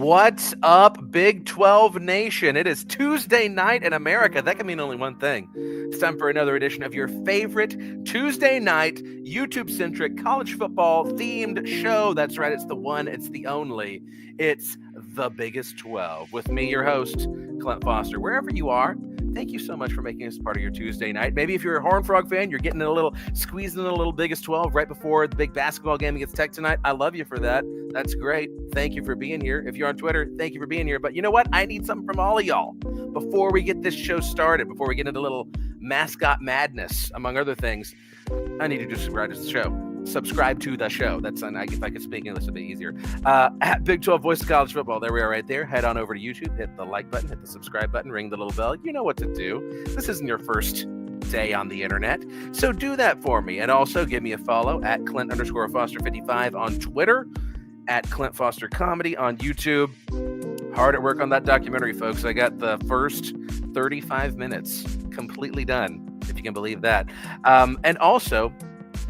What's up, Big 12 Nation? It is Tuesday night in America. That can mean only one thing. It's time for another edition of your favorite Tuesday night, YouTube-centric, college football-themed show. That's right, it's the one, it's the only. It's The Biggest 12. With me, your host, Clint Foster. Wherever you are, thank you so much for making us part of your Tuesday night. Maybe if you're a Horned Frog fan, you're squeezing in a little Biggest 12 right before the big basketball game against Tech tonight. I love you for that. That's great. Thank you for being here. If you're on Twitter, thank you for being here. But you know what? I need something from all of y'all before we get this show started, before we get into a little mascot madness, among other things. I need you to subscribe to the show. Subscribe to the show. If I could speak English, it'd be easier. At Big 12 Voice of College Football. There we are right there. Head on over to YouTube, hit the like button, hit the subscribe button, ring the little bell. You know what to do. This isn't your first day on the internet, so do that for me. And also give me a follow at Clint_Foster55 on Twitter, at Clint Foster Comedy on YouTube. Hard at work on that documentary, folks. I got the first 35 minutes completely done, if you can believe that. And also,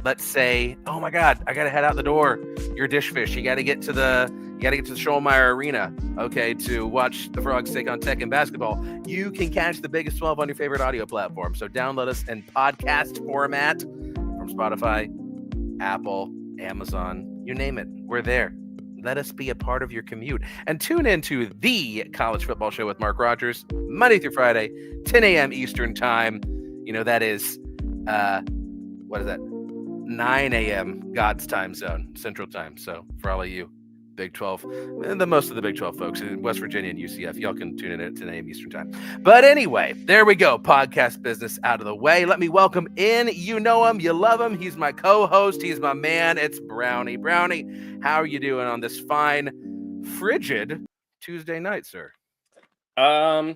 let's say, oh my God, I gotta head out the door. You're dish fish. You gotta get to the Schollmeyer Arena, okay, to watch the Frogs take on Tech in basketball. You can catch the Biggest 12 on your favorite audio platform. So download us in podcast format from Spotify, Apple, Amazon, you name it. We're there. Let us be a part of your commute. And tune into the College Football Show with Mark Rogers, Monday through Friday, 10 a.m. Eastern Time. You know, that is, what is that? 9 a.m. God's time zone, Central Time. So for all of you Big 12, and most of the Big 12 folks in West Virginia and UCF, y'all can tune in at 10 a.m. Eastern Time. But anyway, there we go. Podcast business out of the way. Let me welcome in. You know him. You love him. He's my co-host. He's my man. It's Brownie. Brownie, how are you doing on this fine, frigid Tuesday night, sir? I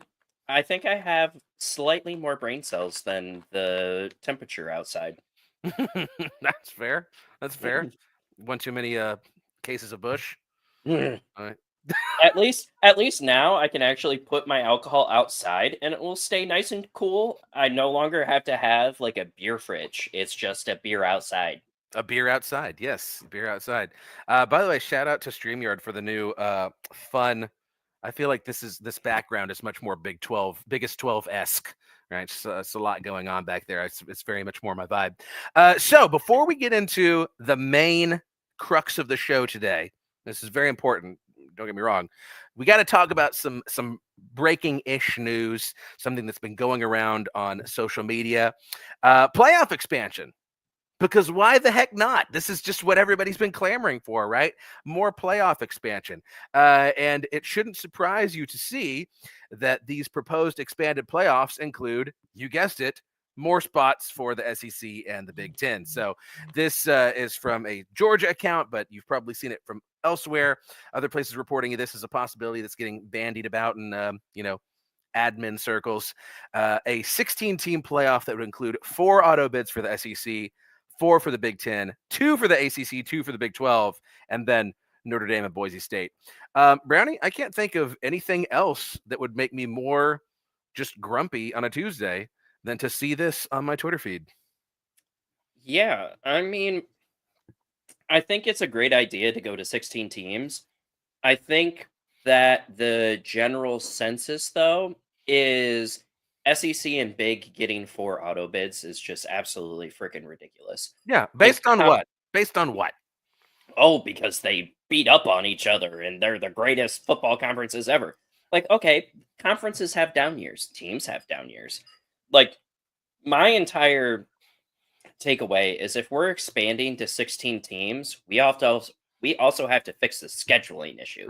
think I have slightly more brain cells than the temperature outside. That's fair. That's fair. One too many cases of Bush. All right. At least now I can actually put my alcohol outside and it will stay nice and cool. I no longer have to have like a beer fridge. It's just a beer outside. A beer outside. Yes, beer outside. By the way, shout out to StreamYard for the new fun. I feel like this background is much more Biggest 12-esque, right? So it's a lot going on back there. It's very much more my vibe. So before we get into the main crux of the show today, this is very important. Don't get me wrong. We got to talk about some breaking-ish news, something that's been going around on social media. Playoff expansion. Because why the heck not? This is just what everybody's been clamoring for, right? More playoff expansion. And it shouldn't surprise you to see that these proposed expanded playoffs include, you guessed it, more spots for the SEC and the Big Ten. So this is from a Georgia account, but you've probably seen it from elsewhere. Other places reporting this is a possibility that's getting bandied about in, admin circles. A 16-team playoff that would include 4 auto bids for the SEC, 4 for the Big Ten, 2 for the ACC, 2 for the Big 12, and then Notre Dame and Boise State. Brownie, I can't think of anything else that would make me more just grumpy on a Tuesday than to see this on my Twitter feed. Yeah, I mean, I think it's a great idea to go to 16 teams. I think that the general census, though, is SEC and Big getting 4 auto bids is just absolutely freaking ridiculous. Yeah, based on what? Based on what? Oh, because they beat up on each other and they're the greatest football conferences ever. Like, okay, conferences have down years, teams have down years. Like, my entire takeaway is if we're expanding to 16 teams, we also have to fix the scheduling issue.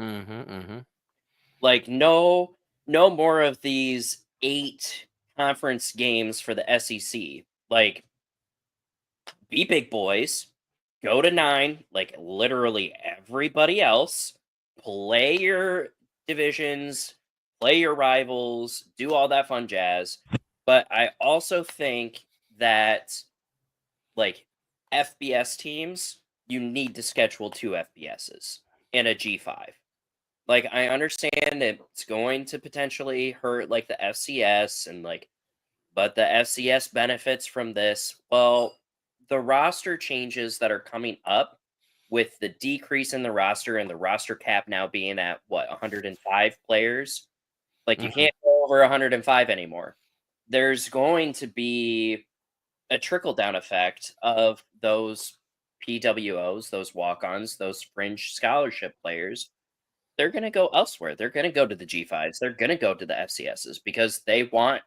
Like, no more of these 8 conference games for the SEC. Like, be big boys, go to 9, like literally everybody else, play your divisions, play your rivals, do all that fun jazz. But I also think that, like, FBS teams, you need to schedule 2 FBSs and a G5. Like, I understand it's going to potentially hurt, like, the FCS and, like, but the FCS benefits from this. Well, the roster changes that are coming up with the decrease in the roster and the roster cap now being at what 105 players, like you can't go over 105 anymore. There's going to be a trickle down effect of those PWOs, those walk-ons, those fringe scholarship players. They're going to go elsewhere. They're going to go to the G5s. They're going to go to the FCSs because they want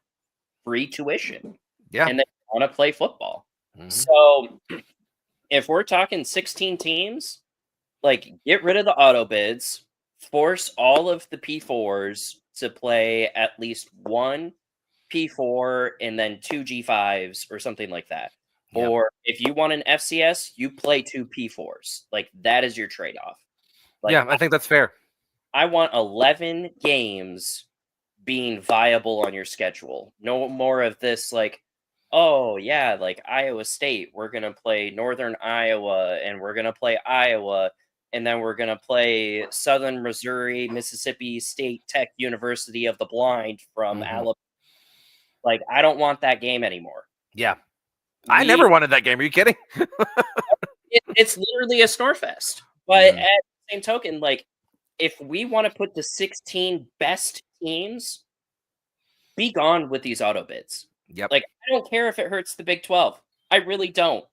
free tuition. Yeah. And they want to play football. So if we're talking 16 teams, like get rid of the auto bids, force all of the P4s to play at least one P4 and then two G5s or something like that. Yep. Or if you want an FCS, you play two P4s. Like that is your trade-off. Like, yeah, I think that's fair. I want 11 games being viable on your schedule. No more of this like, oh yeah, like Iowa State, we're going to play Northern Iowa and we're going to play Iowa and then we're going to play Southern Missouri, Mississippi State Tech University of the Blind from Alabama. Like I don't want that game anymore. Yeah. I never wanted that game. Are you kidding? It's literally a snore fest. But at the same token, like if we want to put the 16 best teams, be gone with these auto bids. Yep. Like I don't care if it hurts the Big 12. I really don't.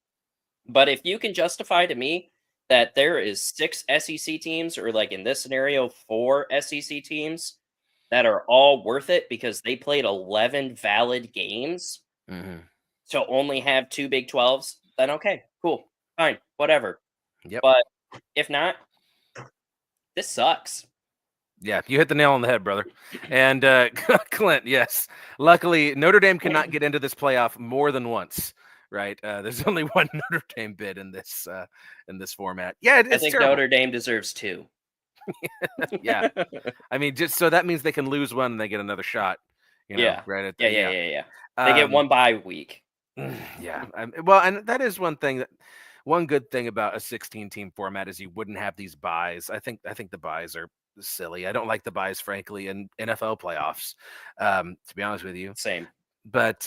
But if you can justify to me that there is 6 SEC teams, or like in this scenario, 4 SEC teams that are all worth it because they played 11 valid games, so only have 2 Big 12s, then okay, cool, fine, whatever. Yep. But if not, this sucks. Yeah, you hit the nail on the head, brother. And Clint, yes. Luckily, Notre Dame cannot get into this playoff more than once, right? There's only one Notre Dame bid in this format. Yeah, it's I think terrible. Notre Dame deserves 2. Yeah. I mean, just so that means they can lose one and they get another shot. You know, Yeah. Right? Yeah. They get one bye week. Yeah. Well, and that is one thing one good thing about a 16-team format is you wouldn't have these buys. I think the buys are silly. I don't like the buys, frankly, in NFL playoffs. To be honest with you. Same. But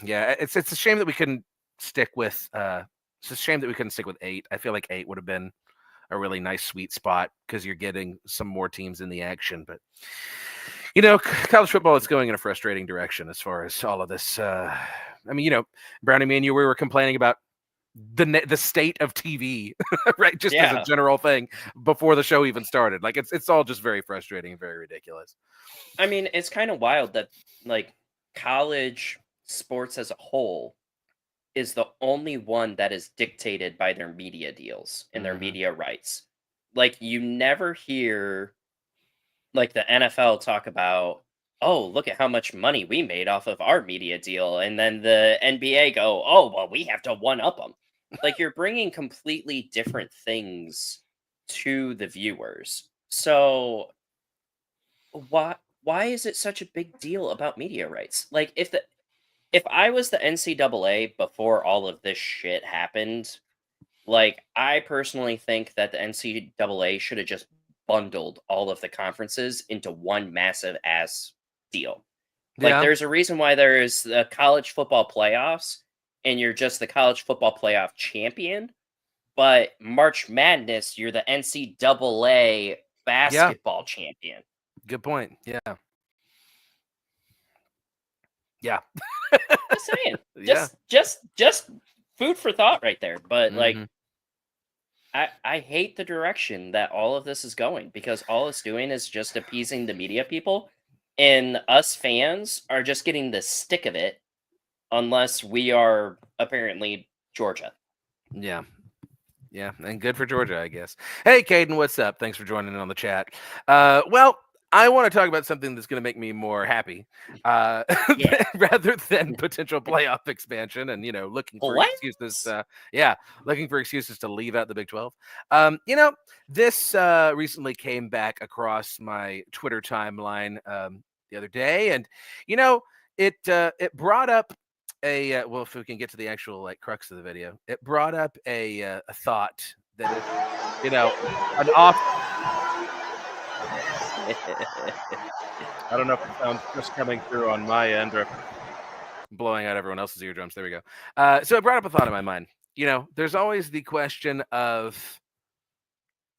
yeah, it's a shame that we couldn't stick with. It's a shame that we couldn't stick with 8. I feel like 8 would have been a really nice sweet spot because you're getting some more teams in the action. But you know, college football is going in a frustrating direction as far as all of this. I mean, you know, Brownie, me and you, we were complaining about the state of TV, right? Just as a general thing before the show even started. Like it's all just very frustrating and very ridiculous. I mean, it's kind of wild that like college sports as a whole is the only one that is dictated by their media deals and their media rights. Like you never hear like the NFL talk about, oh, look at how much money we made off of our media deal. And then the NBA go, oh, well, we have to one-up them. Like you're bringing completely different things to the viewers. So why is it such a big deal about media rights? Like if I was the NCAA before all of this shit happened, like I personally think that the NCAA should have just bundled all of the conferences into one massive ass deal. Like there's a reason why there is the college football playoffs and you're just the college football playoff champion, but March Madness, you're the NCAA basketball champion. Good point. Yeah. Yeah. Just saying. Just food for thought right there. But like I hate the direction that all of this is going because all it's doing is just appeasing the media people, and us fans are just getting the stick of it unless we are apparently Georgia. Yeah. Yeah, and good for Georgia, I guess. Hey, Caden, what's up? Thanks for joining in on the chat. Well, I want to talk about something that's going to make me more happy rather than potential playoff expansion and, you know, looking for excuses. Looking for excuses to leave out the Big 12. You know, this recently came back across my Twitter timeline the other day. And, you know, it brought up well, if we can get to the actual like crux of the video, it brought up a thought that is, you know, an off. I don't know if it sounds just coming through on my end or blowing out everyone else's eardrums. There we go. So it brought up a thought in my mind. You know, there's always the question of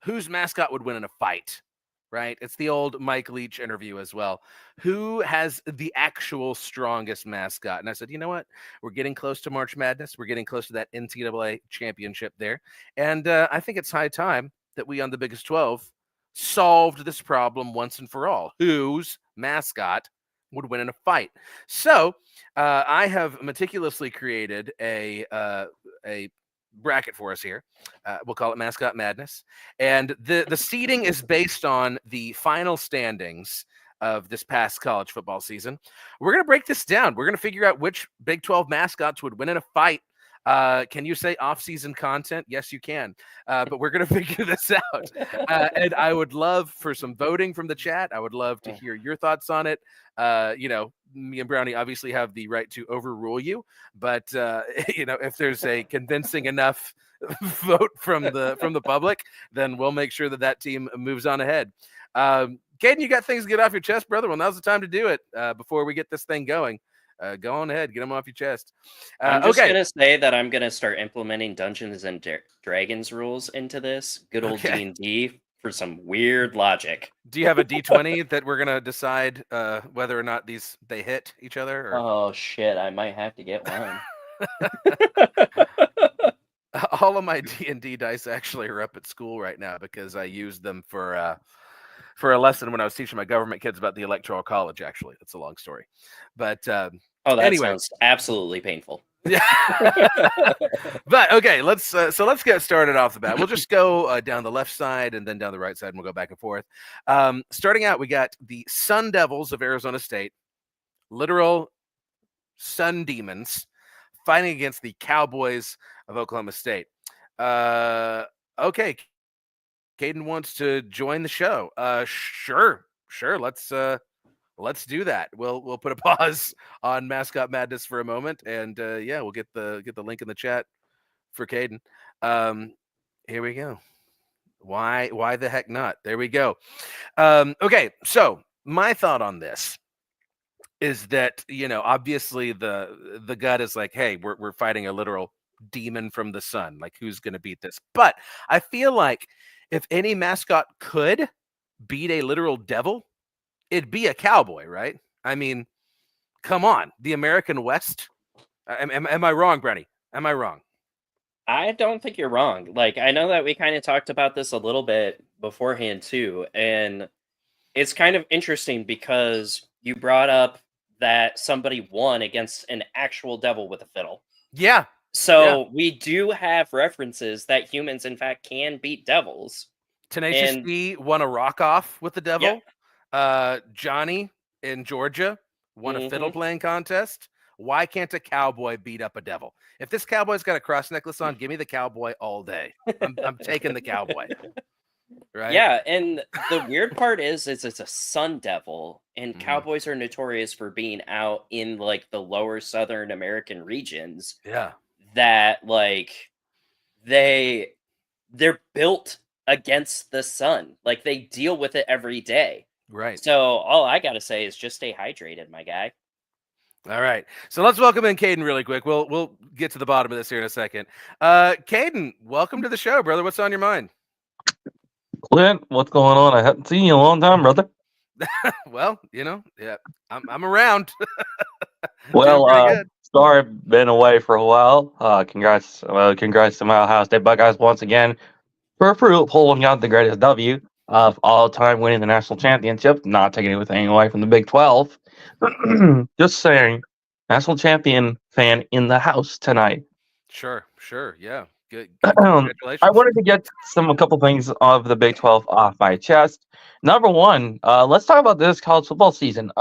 whose mascot would win in a fight, right? It's the old Mike Leach interview as well. Who has the actual strongest mascot? And I said, you know what? We're getting close to March Madness. We're getting close to that NCAA championship there. And I think it's high time that we on the Biggest 12 solved this problem once and for all. Whose mascot would win in a fight? So I have meticulously created a bracket for us here. We'll call it Mascot Madness. And the seeding is based on the final standings of this past college football season. We're going to break this down. We're going to figure out which Big 12 mascots would win in a fight. Can you say off-season content? Yes, you can. But we're going to figure this out. And I would love for some voting from the chat. I would love to hear your thoughts on it. Me and Brownie obviously have the right to overrule you, but if there's a convincing enough vote from the public, then we'll make sure that team moves on ahead. Caden, you got things to get off your chest, brother? Well, now's the time to do it before we get this thing going. Go on ahead, get them off your chest. I'm just gonna say that I'm gonna start implementing Dungeons and Dragons rules into this good old D&D for some weird logic. Do you have a D20 that we're gonna decide whether or not they hit each other? Or... Oh shit, I might have to get one. All of my D&D dice actually are up at school right now because I used them for a lesson when I was teaching my government kids about the Electoral College. Actually, that's a long story, but anyway. Sounds absolutely painful. Yeah. But okay, let's get started off the bat. We'll just go down the left side and then down the right side, and we'll go back and forth. Starting out, we got the Sun Devils of Arizona State, literal sun demons, fighting against the Cowboys of Oklahoma State. Okay, Caden wants to join the show. Sure. Let's do that. We'll put a pause on Mascot Madness for a moment, and we'll get the link in the chat for Caden. Here we go. Why the heck not? There we go. Okay, so my thought on this is that obviously the gut is like, hey, we're fighting a literal demon from the sun. Like, who's going to beat this? But I feel like if any mascot could beat a literal devil, it'd be a cowboy, right? I mean, come on, the American West. Am I wrong, Brenny? Am I wrong? I don't think you're wrong. Like, I know that we kind of talked about this a little bit beforehand too, and it's kind of interesting because you brought up that somebody won against an actual devil with a fiddle. Yeah. So we do have references that humans, in fact, can beat devils. Tenacious D won a rock-off with the devil. Yeah. Johnny in Georgia won a fiddle playing contest. Why can't a cowboy beat up a devil? If this cowboy's got a cross necklace on, give me the cowboy all day. I'm taking the cowboy. Right? Yeah, and the weird part is it's a sun devil, and cowboys are notorious for being out in like the lower southern American regions. Yeah. That like they're built against the sun. Like they deal with it every day. Right. So all I gotta say is just stay hydrated, my guy. All right. So let's welcome in Caden really quick. We'll get to the bottom of this here in a second. Caden, welcome to the show, brother. What's on your mind? Clint, what's going on? I haven't seen you in a long time, brother. Well, I'm around. Well, sorry, been away for a while. Congrats to my Ohio State Buckeyes once again for pulling out the greatest W of all time, winning the national championship, not taking anything away from the Big 12. Just saying, national champion fan in the house tonight. Sure, yeah. Good. Congratulations. I wanted to get a couple things of the Big 12 off my chest. Number one, let's talk about this college football season.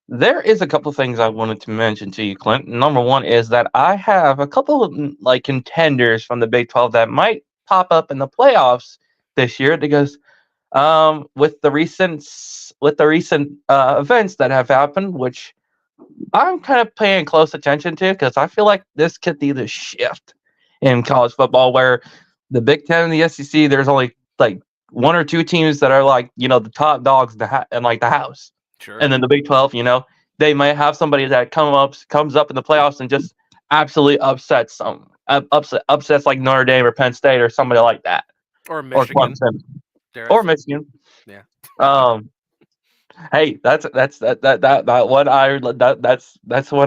There is a couple things I wanted to mention to you, Clint. Number one is that I have a couple of contenders from the Big 12 that might pop up in the playoffs this year because with the recent events that have happened, which I'm kind of paying close attention to because I feel like this could be the shift in college football where the Big Ten and the SEC, there's only like one or two teams that are the top dogs in the house. Sure. And then the Big 12, they might have somebody that comes up in the playoffs and just absolutely upsets like Notre Dame or Penn State or somebody like that. Or or Michigan. Clemson Dare I or say. Michigan. Yeah. Hey, that's what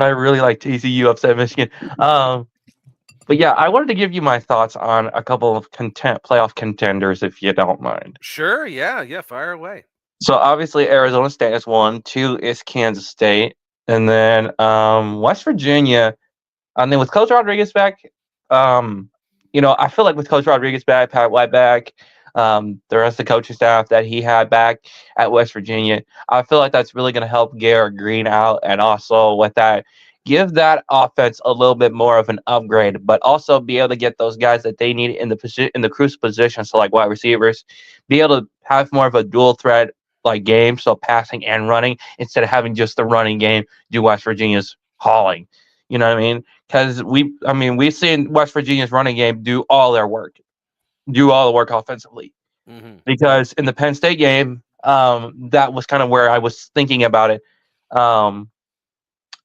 I really like. TCU upset Michigan. But yeah, I wanted to give you my thoughts on a couple of playoff contenders, if you don't mind. Sure. Yeah. Fire away. So obviously Arizona State is one, two is Kansas State, and then West Virginia. And then with Coach Rodriguez back, I feel like with Coach Rodriguez back, Pat White back, the rest of the coaching staff that he had back at West Virginia, I feel like that's really going to help Garrett Green out, and also with that, give that offense a little bit more of an upgrade, but also be able to get those guys that they need in the crucial position, so like wide receivers, be able to have more of a dual threat like game, so passing and running instead of having just the running game do West Virginia's hauling. You know what I mean? Because we've seen West Virginia's running game do all the work offensively. Mm-hmm. Because in the Penn State game, that was kind of where I was thinking about it,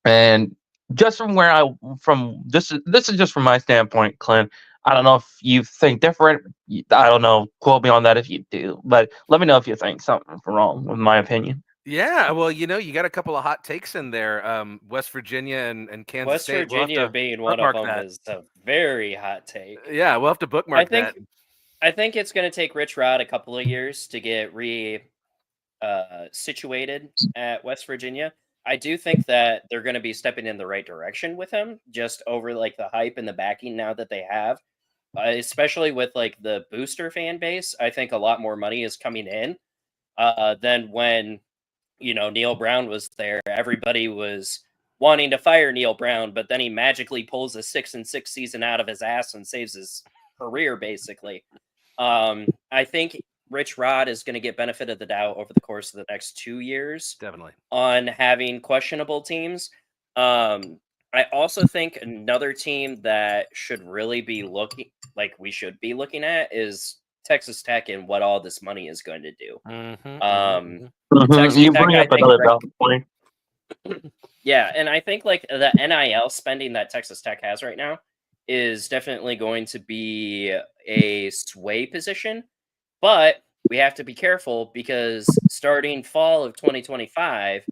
and just from this is just from my standpoint, Clint. I don't know if you think different. I don't know. Quote me on that if you do, but let me know if you think something wrong with my opinion. Yeah, well, you got a couple of hot takes in there. West Virginia and Kansas West State. Virginia being one of them that. is a very hot take. Yeah, we'll have to bookmark that. I think it's going to take Rich Rod a couple of years to get situated at West Virginia. I do think that they're going to be stepping in the right direction with him, just over like the hype and the backing now that they have, especially with like the booster fan base. I think a lot more money is coming in than when Neil Brown was there. Everybody was wanting to fire Neil Brown, but then he magically pulls a 6-6 season out of his ass and saves his career, basically. I think Rich Rod is going to get benefit of the doubt over the course of the next 2 years. Definitely. On having questionable teams. I also think another team that should really be we should be looking at is Texas Tech and what all this money is going to do. Texas You Tech, bring up another valid point. Yeah, and I think like the NIL spending that Texas Tech has right now is definitely going to be a sway position, but we have to be careful because starting fall of 2025,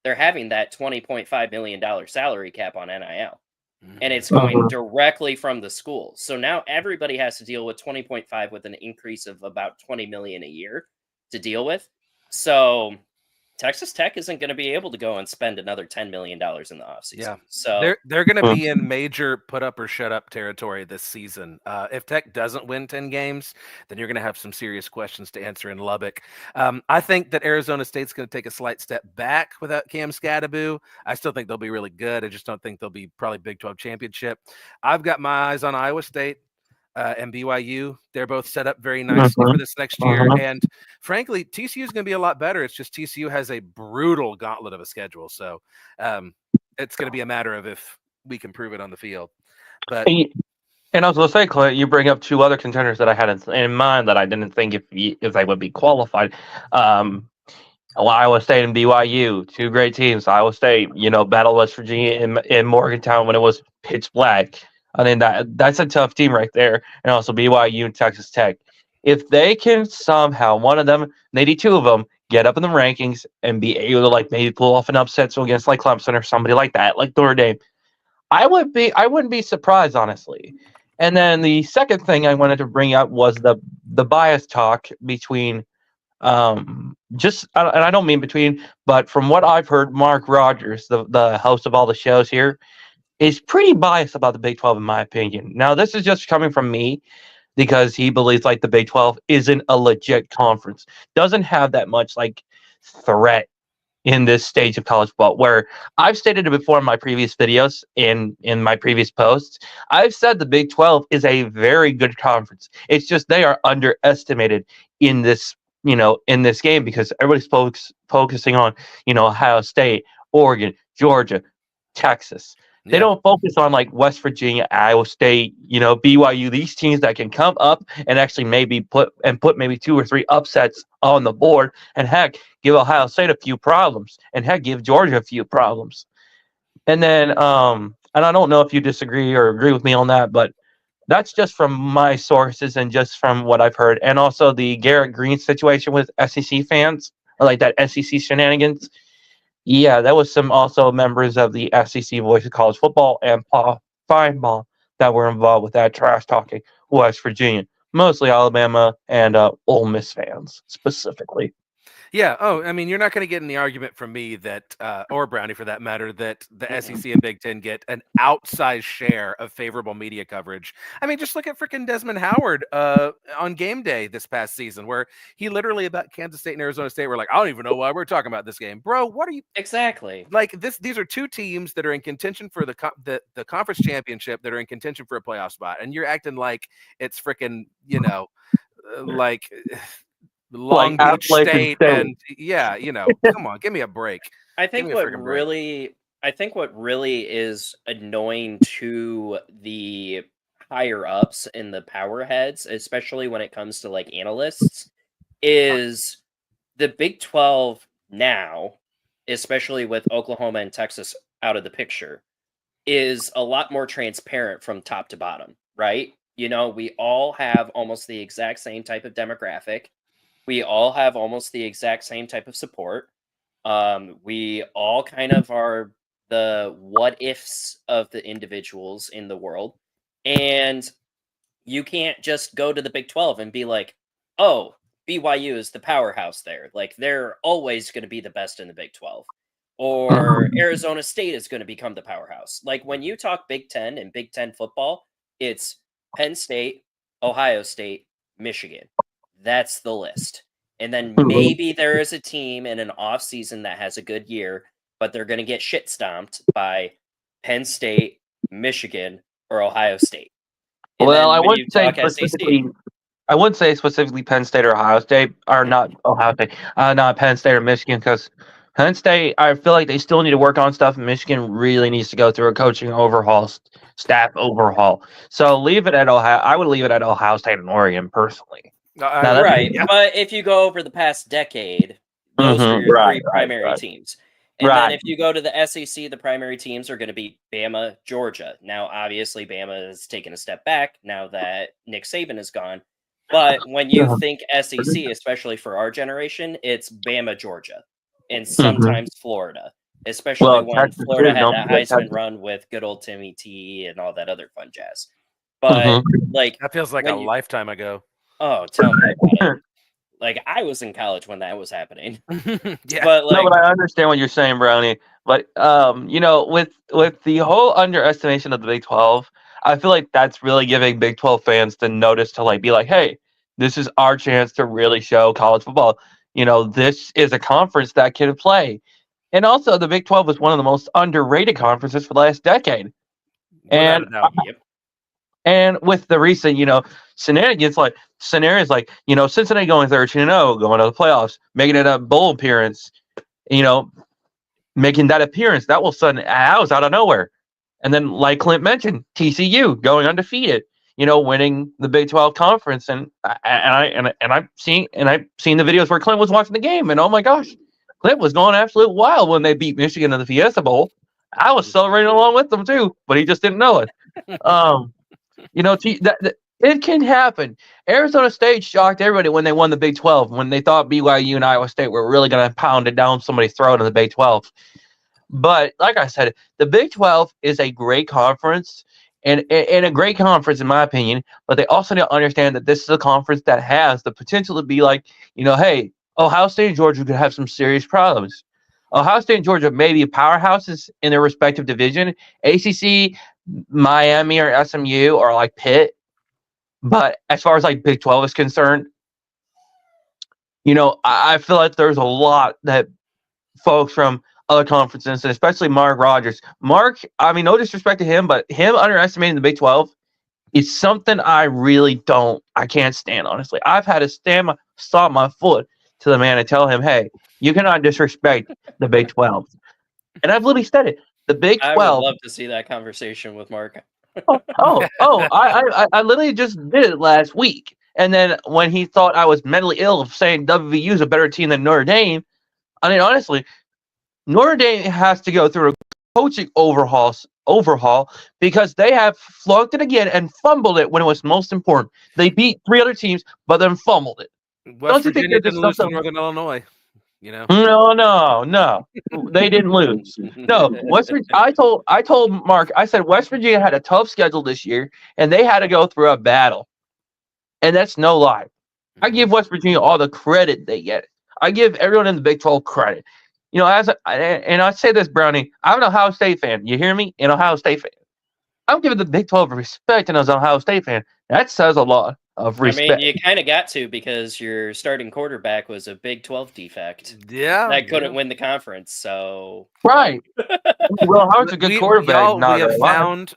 they're having that $20.5 million salary cap on NIL. And it's going directly from the school. So now everybody has to deal with 20.5 with an increase of about 20 million a year to deal with. So Texas Tech isn't going to be able to go and spend another $10 million in the offseason. Yeah. So they're going to be in major put up or shut up territory this season. If Tech doesn't win 10 games, then you're going to have some serious questions to answer in Lubbock. I think that Arizona State's going to take a slight step back without Cam Scadaboo. I still think they'll be really good. I just don't think they'll be probably Big 12 championship. I've got my eyes on Iowa State. And BYU, they're both set up very nicely for this next year. And frankly, TCU is going to be a lot better. It's just TCU has a brutal gauntlet of a schedule. So it's going to be a matter of if we can prove it on the field. But and I was going to say, Clint, you bring up two other contenders that I had in mind that I didn't think if they would be qualified. Iowa State and BYU, two great teams. Iowa State, battled West Virginia in Morgantown when it was pitch black. I mean, that's a tough team right there. And also BYU and Texas Tech. If they can somehow, one of them, maybe two of them, get up in the rankings and be able to maybe pull off an upset against Clemson or somebody like that, like Notre Dame, I wouldn't be surprised, honestly. And then the second thing I wanted to bring up was the bias talk between and I don't mean between, but from what I've heard, Mark Rogers, the host of all the shows here, is pretty biased about the Big 12, in my opinion. Now, this is just coming from me because he believes the Big 12 isn't a legit conference, doesn't have that much threat in this stage of college football. Where I've stated it before in my previous videos, in my previous posts, I've said the Big 12 is a very good conference. It's just they are underestimated in this game because everybody's focusing on Ohio State, Oregon, Georgia, Texas. They don't focus on West Virginia, Iowa State, BYU, these teams that can come up and actually maybe put maybe 2 or 3 upsets on the board, and heck, give Ohio State a few problems, and heck, give Georgia a few problems. And then, and I don't know if you disagree or agree with me on that, but That's just from my sources and just from what I've heard, and also the Garrett Green situation with SEC fans, or like that SEC shenanigans. Yeah, that was some also members of the SEC Voice of College Football and Paul Feinbaum that were involved with that trash talking West Virginia, mostly Alabama and Ole Miss fans specifically. Yeah. Oh, I mean, you're not going to get any argument from me that, or Brownie for that matter, that the Mm-mm. SEC and Big Ten get an outsized share of favorable media coverage. I mean, just look at freaking Desmond Howard on game day this past season, where he literally about Kansas State and Arizona State were like, I don't even know why we're talking about this game, bro. What are you Exactly. like? These are two teams that are in contention for the conference championship, that are in contention for a playoff spot, and you're acting like it's freaking like Like Long Beach Appalachian State, State. and yeah, come on, give me a break. I Give think me a what freaking break. really I think what really is annoying to the higher ups and the power heads, especially when it comes to like analysts, is the Big 12 now, especially with Oklahoma and Texas out of the picture, is a lot more transparent from top to bottom, right? We all have almost the exact same type of demographic. We all have almost the exact same type of support. We all kind of are the what ifs of the individuals in the world. And you can't just go to the Big 12 and be like, oh, BYU is the powerhouse there. Like, they're always going to be the best in the Big 12. Or Arizona State is going to become the powerhouse. Like, when you talk Big 10 and Big 10 football, it's Penn State, Ohio State, Michigan. That's the list. And then maybe there is a team in an off season that has a good year, but they're going to get shit stomped by Penn State, Michigan, or Ohio State. And Well, then when you talk SEC, I wouldn't say specifically Penn State or Ohio State, or not Ohio State, not Penn State or Michigan, because Penn State, I feel like they still need to work on stuff. Michigan really needs to go through a coaching overhaul, staff overhaul. So leave it at Ohio. I would leave it at Ohio State and Oregon personally. Now that's right. But if you go over the past decade, those are your right, three primary teams. And then right. if you go to the SEC, the primary teams are going to be Bama, Georgia. Now, obviously, Bama has taken a step back now that Nick Saban is gone. But when you think SEC, especially for our generation, it's Bama, Georgia, and sometimes Florida, especially when Texas Florida too, had don't that forget Heisman Texas. run with good old Timmy T and all that other fun jazz. But like That feels like a when you, lifetime ago. oh, tell me about it. Like, I was in college when that was happening. Yeah. But No, like, but I understand what you're saying, Brownie. But with the whole underestimation of the Big 12, I feel like that's really giving Big 12 fans the notice to like be like, hey, this is our chance to really show college football. This is a conference that can play. And also, the Big 12 is one of the most underrated conferences for the last decade. Without And a doubt. yep. and with the recent, shenanigans, like scenarios like, Cincinnati going 13-0, going to the playoffs, making it a bowl appearance, making that appearance, that was sudden was out of nowhere. And then, like Clint mentioned, TCU going undefeated, winning the Big 12 conference. And I've seen the videos where Clint was watching the game, and oh my gosh, Clint was going absolute wild when they beat Michigan in the Fiesta Bowl. I was celebrating along with them too, but he just didn't know it. It can happen. Arizona State shocked everybody when they won the Big 12, when they thought BYU and Iowa State were really going to pound it down somebody's throat in the Big 12. But like I said, the Big 12 is a great conference, and a great conference in my opinion. But they also need to understand that this is a conference that has the potential to be like, hey, Ohio State and Georgia could have some serious problems. Ohio State and Georgia may be powerhouses in their respective division. ACC, Miami or SMU or like Pitt. But as far as like Big 12 is concerned, I feel like there's a lot that folks from other conferences, and especially Mark Rogers. Mark, I mean, no disrespect to him, but him underestimating the Big 12 is something I can't stand, honestly. I've had to stop my foot to the man and tell him, hey, you cannot disrespect the Big 12. And I've literally said it. The Big 12. I would love to see that conversation with Mark. I literally just did it last week. And then when he thought I was mentally ill of saying WVU is a better team than Notre Dame, I mean, honestly, Notre Dame has to go through coaching overhaul because they have flunked it again and fumbled it when it was most important. They beat 3 other teams, but then fumbled it. West Don't you think Virginia they're just didn't lose to something? Northern Illinois. No. They didn't lose. No, I told Mark, I said West Virginia had a tough schedule this year, and they had to go through a battle. And that's no lie. I give West Virginia all the credit they get. I give everyone in the Big 12 credit. And I say this, Brownie, I'm an Ohio State fan. You hear me? An Ohio State fan. I'm giving the Big 12 respect, and as an Ohio State fan, that says a lot of I mean, respect. you kind of got to because your starting quarterback was a Big 12 defect. Yeah. That couldn't win the conference, so... Right. Will Howard's a good quarterback.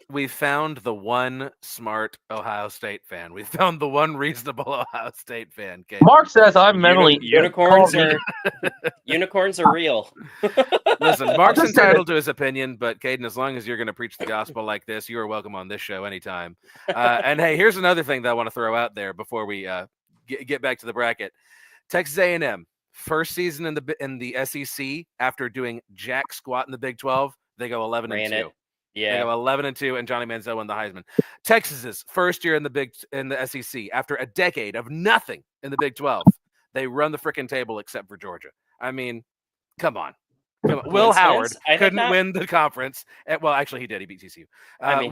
We found the one smart Ohio State fan. We found the one reasonable Ohio State fan. Kate. Mark says I'm mentally... Unicorns are real. Listen, Mark's entitled to his opinion, but Caden, as long as you're going to preach the gospel like this, you are welcome on this show anytime. And hey, here's another thing that I want to throw out there before we get back to the bracket. Texas A&M. First season in the SEC after doing jack squat in the Big 12, they go 11-2. Yeah, they go 11-2, and Johnny Manziel won the Heisman. Texas's first year in the SEC after a decade of nothing in the Big 12, they run the freaking table except for Georgia. I mean, come on. Will Howard couldn't win the conference. Well, actually, he did. He beat TCU.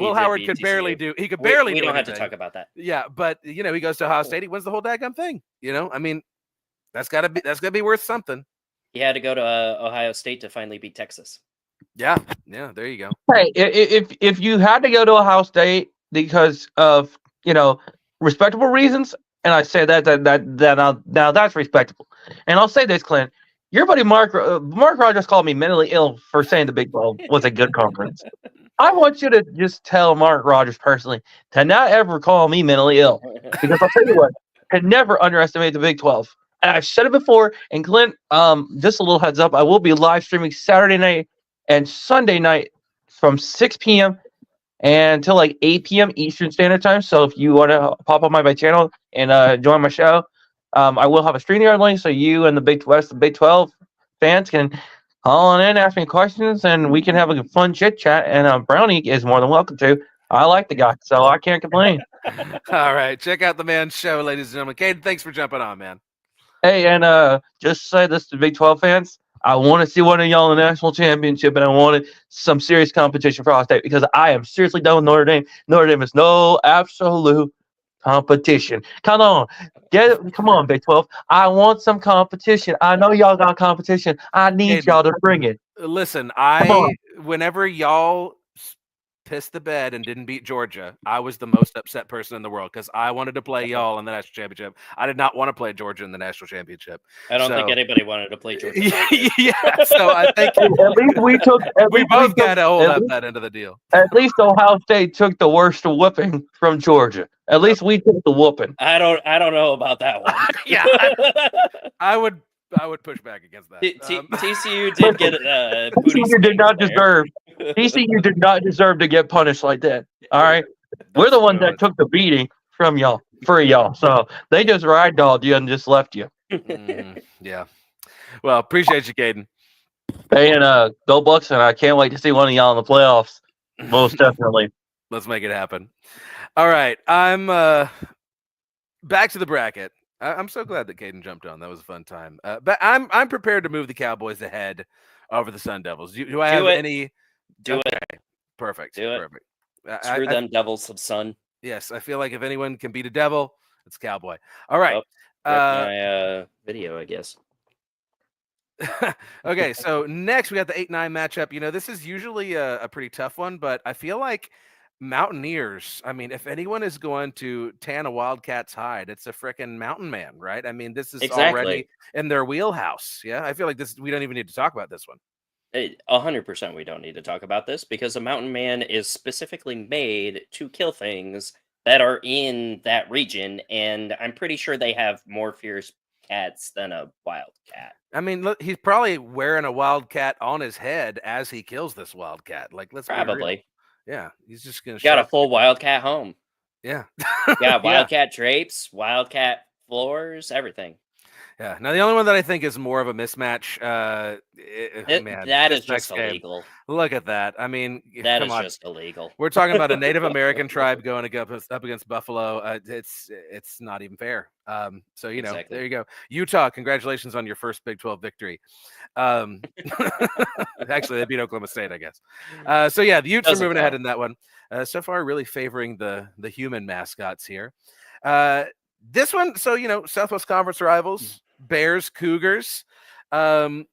Will Howard could barely do. He could barely. We do don't anything. have to talk about that. Yeah, but he goes to Ohio State. He wins the whole daggum thing. I mean. That's gotta be worth something. He had to go to Ohio State to finally beat Texas. Yeah. There you go. Hey, if you had to go to Ohio State because of respectable reasons, and I say that now that's respectable. And I'll say this, Clint, your buddy Mark Rogers called me mentally ill for saying the Big 12 was a good conference. I want you to just tell Mark Rogers personally to not ever call me mentally ill, because I'll tell you what, can never underestimate the Big 12. And I've said it before, and Clint, just a little heads up, I will be live streaming Saturday night and Sunday night from 6 p.m. until like 8 p.m. Eastern Standard Time. So if you want to pop on my channel and join my show, I will have a StreamYard link so you and the Big 12 fans can call on in, ask me questions, and we can have a fun chit chat. And Brownie is more than welcome to. I like the guy, so I can't complain. All right, check out the man's show, ladies and gentlemen. Caden, thanks for jumping on, man. Hey, and just say this to Big 12 fans. I want to see one of y'all in the national championship, and I wanted some serious competition for Ohio State because I am seriously done with Notre Dame. Notre Dame is no absolute competition. Come on, come on, Big 12. I want some competition. I know y'all got competition. I need y'all to bring it. Listen, whenever y'all pissed the bed and didn't beat Georgia, I was the most upset person in the world because I wanted to play y'all in the national championship. I did not want to play Georgia in the national championship. I don't think anybody wanted to play Georgia. Yeah, so I think at least we both got to hold up that end of the deal. At least Ohio State took the worst whooping from Georgia. At least we took the whooping. I don't know about that one. Yeah, I would push back against that. TCU did get TCU did not deserve. TCU did not deserve to get punished like that. All right, we're the ones that took the beating from y'all for y'all. So they just ragdolled you and just left you. Yeah. Well, appreciate you, Caden. Hey, and go Bucks, and I can't wait to see one of y'all in the playoffs. Most definitely. Let's make it happen. All right, I'm back to the bracket. I'm so glad that Caden jumped on. That was a fun time. But I'm prepared to move the Cowboys ahead over the Sun Devils. Do I have any? Do it. Perfect. Do it. Perfect. Screw them Devils of Sun. Yes, I feel like if anyone can beat a devil, it's Cowboy. All right. My video, I guess. Okay, so next we got the 8-9 matchup. This is usually a pretty tough one, but I feel like Mountaineers, I mean, if anyone is going to tan a Wildcat's hide, it's a freaking Mountain Man, right? I mean, this is already in their wheelhouse. Yeah, I feel like we don't even need to talk about this one. 100% we don't need to talk about this because a Mountain Man is specifically made to kill things that are in that region, and I'm pretty sure they have more fierce cats than a wildcat. I mean, look, he's probably wearing a wildcat on his head as he kills this wildcat. Like, let's probably. Yeah, he's just gonna got a full wildcat home. Yeah, got wildcat drapes, wildcat floors, everything. Yeah. Now the only one that I think is more of a mismatch, man, That this is next just game. illegal. Look at that. I mean, That come is on. just illegal. We're talking about a Native American tribe going up against Buffalo. It's not even fair. So Exactly. there you go. Utah, congratulations on your first Big 12 victory. Actually, they beat Oklahoma State, I guess. So yeah, the Utes are Doesn't moving ahead count. in that one. So far, really favoring the human mascots here. This one, so Southwest Conference rivals, Bears, Cougars. I'm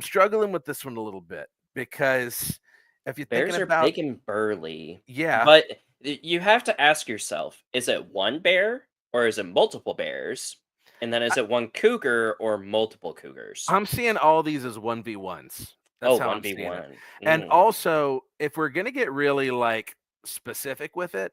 struggling with this one a little bit because if you're thinking Bears are about, big and burly. yeah, But you have to ask yourself, is it one bear or is it multiple bears? And then is it one cougar or multiple cougars? I'm seeing all these as 1v1s. That's Oh, how I'm seeing it. 1v1. And also, if we're gonna get really like specific with it,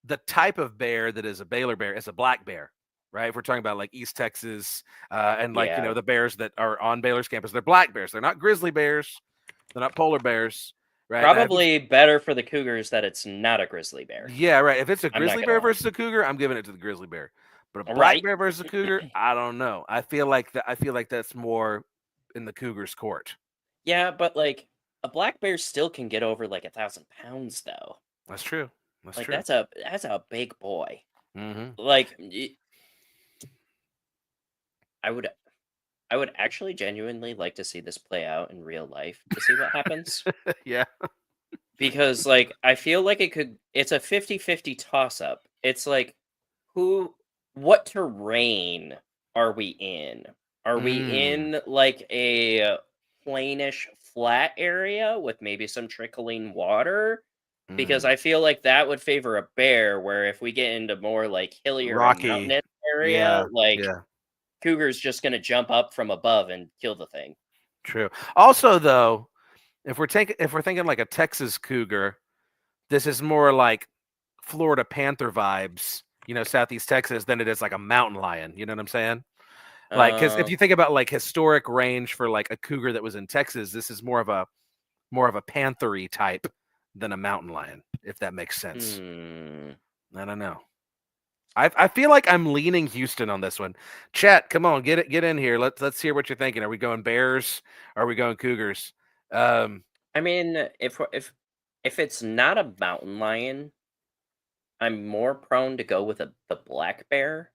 the type of bear that is a Baylor bear is a black bear, right? If we're talking about like East Texas, and like Yeah. the bears that are on Baylor's campus, they're black bears. They're not grizzly bears. They're not polar bears, right? Now, Probably better for the cougars that it's not a grizzly bear. yeah, right. If it's a I'm not grizzly gonna bear lie. versus a cougar, I'm giving it to the grizzly bear. But a black Right? bear versus a cougar, I don't know. I feel like that's more in the cougar's court. Yeah, but like a black bear still can get over like 1,000 pounds though. That's true. That's Like true. that's a big boy. Mm-hmm. Like I would I would actually genuinely like to see this play out in real life to see what happens. Yeah. Because like I feel like it's a 50-50 toss up. It's like who what terrain are we in? Are we Mm. in like a plainish flat area with maybe some trickling water? Because Mm. I feel like that would favor a bear, where if we get into more like hillier and Rocky. mountainous area, Yeah. like Yeah. cougar's just gonna jump up from above and kill the thing. True. Also, though, if we're thinking like a Texas cougar, this is more like Florida Panther vibes, Southeast Texas, than it is like a mountain lion. You know what I'm saying? Like, because if Uh, you think about like historic range for like a cougar that was in Texas, this is more of a panthery type than a mountain lion, if that makes sense. hmm. I don't know. I feel like I'm leaning Houston on this one. Chat, come on, get in here. Let's hear what you're thinking. Are we going Bears? Are we going Cougars? I mean, if it's not a mountain lion, I'm more prone to go with the black bear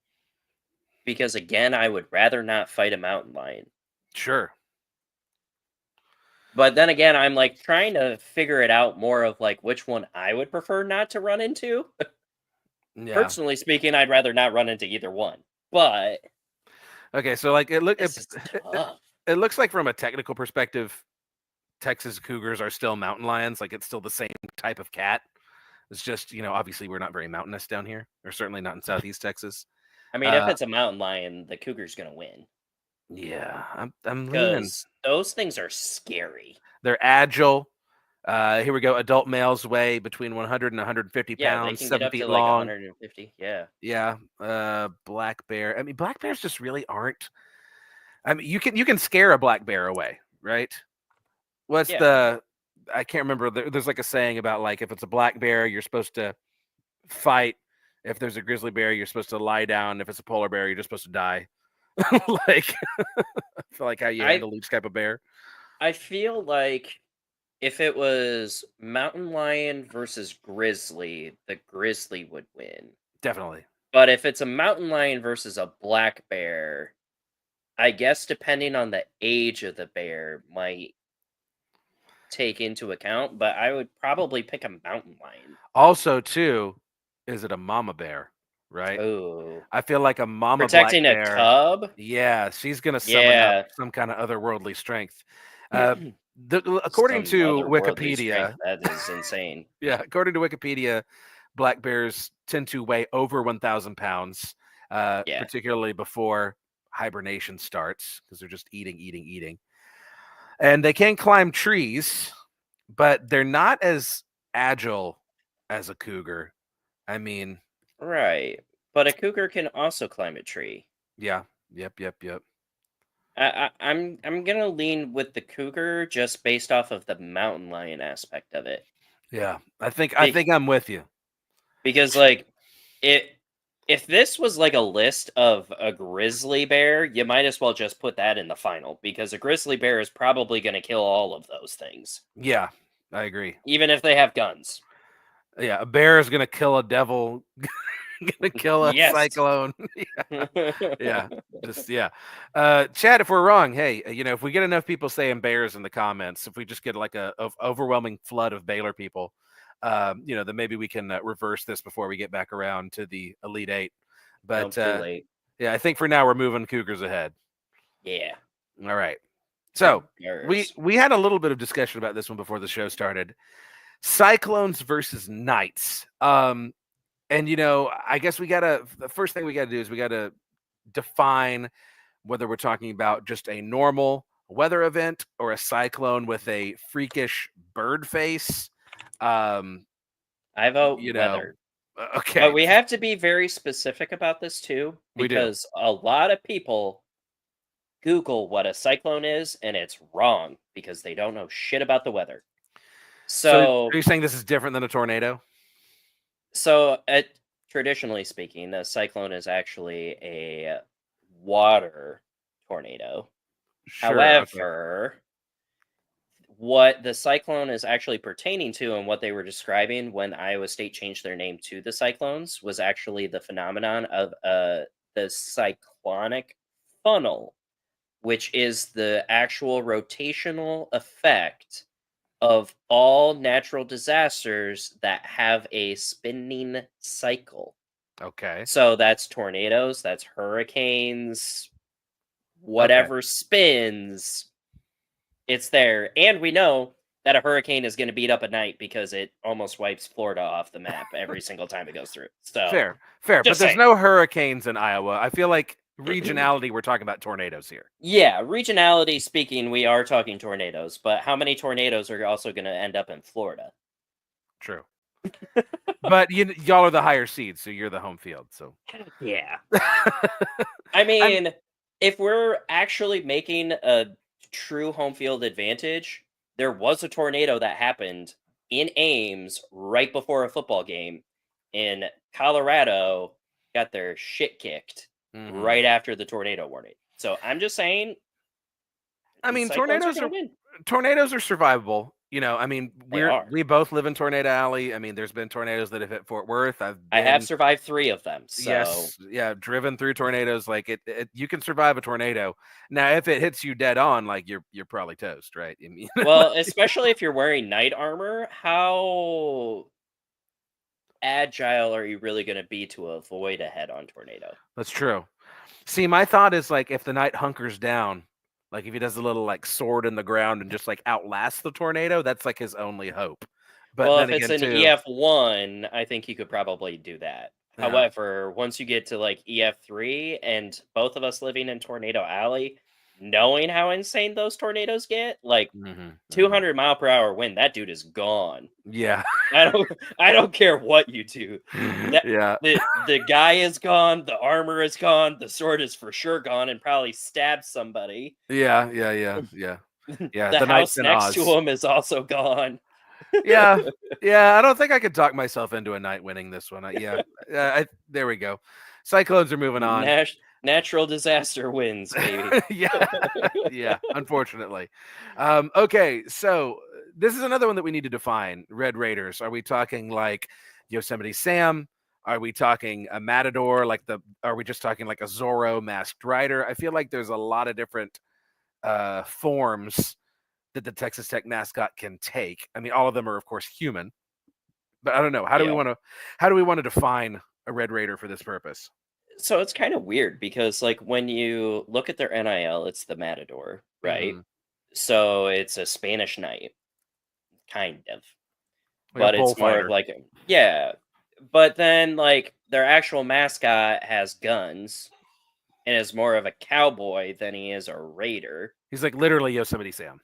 because again, I would rather not fight a mountain lion. Sure. But then again, I'm like trying to figure it out more of like which one I would prefer not to run into. Yeah. Personally speaking, I'd rather not run into either one. But Okay, so like this is tough. it looks like from a technical perspective, Texas Cougars are still mountain lions. Like it's still the same type of cat. It's just obviously we're not very mountainous down here, or certainly not in Southeast Texas. I mean, if it's a mountain lion, the cougar's gonna win Yeah, I'm leaning. because those things are scary. They're agile. Here we go. Adult males weigh between 100 and 150 Yeah, they pounds, can get 7 up to feet like long. 150. Yeah. Yeah. Black bear. I mean, black bears just really aren't. I mean, you can scare a black bear away, right? What's Yeah. the? I can't remember. There's like a saying about like if it's a black bear, you're supposed to fight. If there's a grizzly bear, you're supposed to lie down. If it's a polar bear, you're just supposed to die. Like, I feel like how you I handle each type of bear. I feel like if it was mountain lion versus grizzly, the grizzly would win. Definitely. But if it's a mountain lion versus a black bear, I guess depending on the age of the bear might take into account, but I would probably pick a mountain lion. Also, too, is it a mama bear? Right. Oh. I feel like a mama black Protecting a bear. cub? Yeah, she's gonna summon up Yeah. some kind of otherworldly strength. According Some to otherworldly strength. Wikipedia, That is insane. yeah, according to Wikipedia, black bears tend to weigh over 1,000 pounds, Yeah. particularly before hibernation starts, because they're just eating. And they can climb trees, but they're not as agile as a cougar. I mean, Right. But a cougar can also climb a tree. yeah, yep. I'm gonna lean with the cougar just based off of the mountain lion aspect of it. Yeah, I think Be- I'm with you. because like it If this was like a list of a grizzly bear, you might as well just put that in the final because a grizzly bear is probably going to kill all of those things, Yeah, I agree. even if they have guns. Yeah, a bear is gonna kill a devil, gonna kill a Yes. cyclone. Yeah, just yeah. Chad, if we're wrong, hey, if we get enough people saying bears in the comments, if we just get like a overwhelming flood of Baylor people, then maybe we can reverse this before we get back around to the Elite Eight. But Too late. yeah, I think for now we're moving Cougars ahead. Yeah. All right. So Cougars. we had a little bit of discussion about this one before the show started. Cyclones versus Knights. And I guess the first thing we gotta do is we gotta define whether we're talking about just a normal weather event or a cyclone with a freakish bird face. I vote weather. Okay. But we have to be very specific about this too, We do. because a lot of people Google what a cyclone is, and it's wrong because they don't know shit about the weather. So So, are you saying this is different than a tornado? traditionally speaking, a cyclone is actually a water tornado. Sure. Okay. However, what the cyclone is actually pertaining to and what they were describing when Iowa State changed their name to the Cyclones was actually the phenomenon of the cyclonic funnel, which is the actual rotational effect of all natural disasters that have a spinning cycle. Okay. So that's tornadoes, that's hurricanes, Okay. whatever spins, it's there. And we know that a hurricane is going to beat up a night because it almost wipes Florida off the map every single time it goes through. So Fair. But just there's saying. no hurricanes in Iowa. I feel like regionality, we're talking about tornadoes here. Yeah, regionality speaking, we are talking tornadoes, but how many tornadoes are also going to end up in Florida? True. But y'all are the higher seeds, so you're the home field. So Yeah. I mean, if we're actually making a true home field advantage, there was a tornado that happened in Ames right before a football game in Colorado, got their shit kicked right after the tornado warning. So I'm just saying, I mean, Cyclones tornadoes gonna are win. survivable. I mean, They are. we both live in Tornado Alley. I mean, there's been tornadoes that have hit Fort Worth. I have survived 3 of them. So yes, yeah, driven through tornadoes. Like it, you can survive a tornado. Now, if it hits you dead on, like you're probably toast, right? I mean, well, especially if you're wearing knight armor, how agile are you really going to be to avoid a head-on tornado? that's true. See, my thought is like if the knight hunkers down, like if he does a little like sword in the ground and just like outlasts the tornado, that's like his only hope. But Well, then if it's again, an too, EF1, I think you could probably do that. yeah. However, once you get to like EF3 and both of us living in Tornado Alley, knowing how insane those tornadoes get, like 200 mile per hour wind, that dude is gone. Yeah. I don't care what you do. Yeah. The guy is gone, the armor is gone, the sword is for sure gone and probably stabbed somebody. Yeah. The house next to him is also gone. Yeah. I don't think I could talk myself into a night winning this one. There we go. Cyclones are moving on. Natural disaster wins, baby. Yeah. Unfortunately. Okay, so this is another one that we need to define. Red Raiders. Are we talking like Yosemite Sam? Are we talking a Matador? Are we just talking like a Zorro masked rider? I feel like there's a lot of different forms that the Texas Tech mascot can take. I mean, all of them are, of course, human. But I don't know. How do we want to define a Red Raider for this purpose? So it's kind of weird because, like, when you look at their NIL, it's the Matador, right? So it's a Spanish knight, kind of. But it's more of like, But then, like, their actual mascot has guns and is more of a cowboy than he is a raider. He's like literally Yosemite Sam.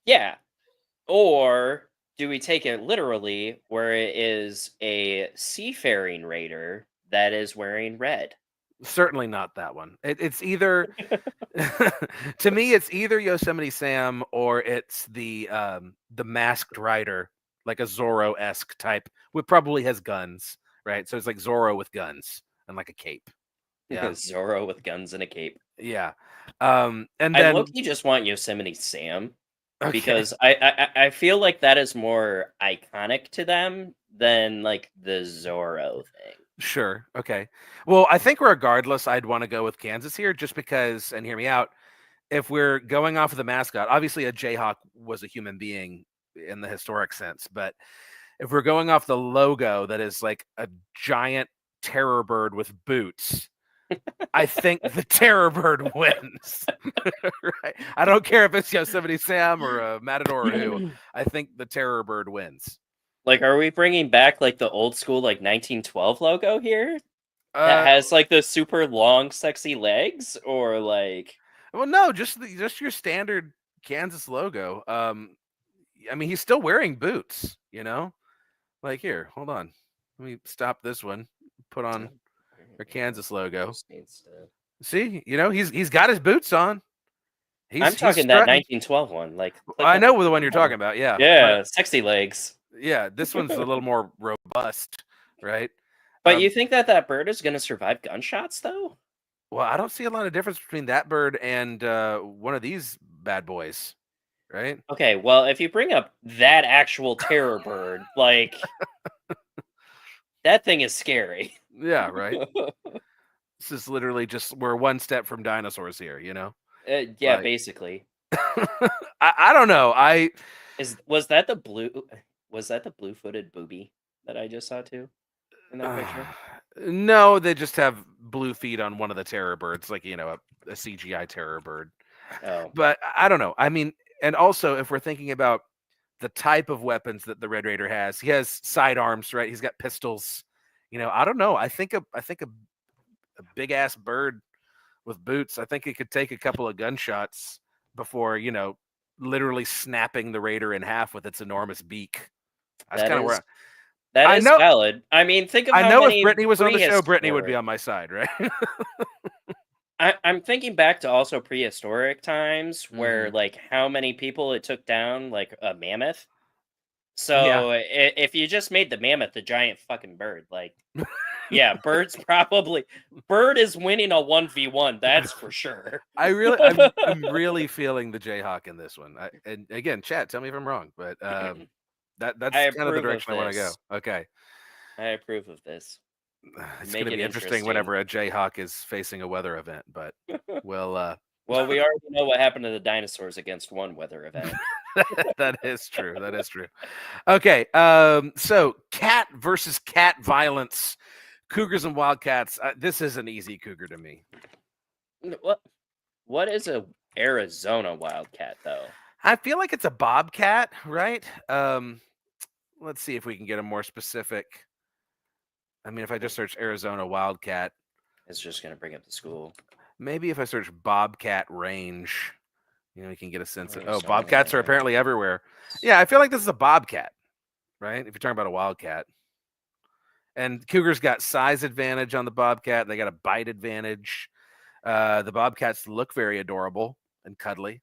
Yeah. Or do we take it literally where it is a seafaring raider that is wearing red? Certainly not that one. It's either to me, it's either Yosemite Sam or it's the masked rider, like a Zorro-esque type, who probably has guns, right? So it's like Zorro with guns. and like a cape. Yeah. Zorro with guns and a cape. Yeah. And I then low-key just want Yosemite Sam okay. because I feel like that is more iconic to them than like the Zorro thing. Sure. Okay. Well, I think regardless, I'd want to go with Kansas here just because, and hear me out, if we're going off of the mascot, obviously a Jayhawk was a human being in the historic sense, but if we're going off the logo that is like a giant terror bird with boots, I think the terror bird wins. Right? I don't care if it's Yosemite Sam or a Matador or who. I think the terror bird wins. Like, are we bringing back like the old school like 1912 logo here that Uh, has like the super long, sexy legs, or like? well, no, just your standard Kansas logo. I mean, he's still wearing boots. Like here, hold on. Let me stop this one. Put on our Kansas logo. Just needs to- See, he's got his boots on. I'm talking that 1912 one. Like, click I on- know the one you're talking about. Yeah. Yeah, sexy legs. Yeah, this one's a little more robust, right? But you think that bird is going to survive gunshots, though? Well, I don't see a lot of difference between that bird and one of these bad boys, right? Okay, well, if you bring up that actual terror bird, like, that thing is scary. Yeah, right. This is literally we're one step from dinosaurs here, Yeah, Like- basically. I don't know. Was that the blue-footed booby that I just saw too in that picture? No, they just have blue feet on one of the terror birds, like a CGI terror bird. Oh, But I don't know. I mean, and also if we're thinking about the type of weapons that the Red Raider has, he has sidearms, right? He's got pistols. I don't know. I think a big ass bird with boots, I think it could take a couple of gunshots before, literally snapping the Raider in half with its enormous beak. That's kind of where that is valid. I mean, think of I how know many if Brittany was on the show, Brittany would be prehistoric- on my side, right? I'm thinking back to also prehistoric times where Mm-hmm. like how many people it took down like a mammoth. So if you just made the mammoth a giant fucking bird, like yeah, bird is winning a 1v1, that's for sure. I'm really feeling the Jayhawk in this one. And again, chat, tell me if I'm wrong, but that's I kind of the approve of direction I want to go. this. Okay. I approve of this. It's Make going to it be interesting interesting. whenever a Jayhawk is facing a weather event, but we'll Well, we already know what happened to the dinosaurs against one weather event. that is true. That is true. Okay. So cat versus cat violence, Cougars and Wildcats. This is an easy Cougar to me. What is a Arizona Wildcat though? I feel like it's a bobcat, right? Let's see if we can get a more specific. I mean, if I just search Arizona Wildcat, It's just gonna bring up the school. maybe if I search bobcat range, you can get a sense of. Oh, Arizona bobcats are range. apparently everywhere. Yeah, I feel like this is a bobcat, right? If you're talking about a wildcat. And Cougars got size advantage on the bobcat. They got a bite advantage. The bobcats look very adorable and cuddly,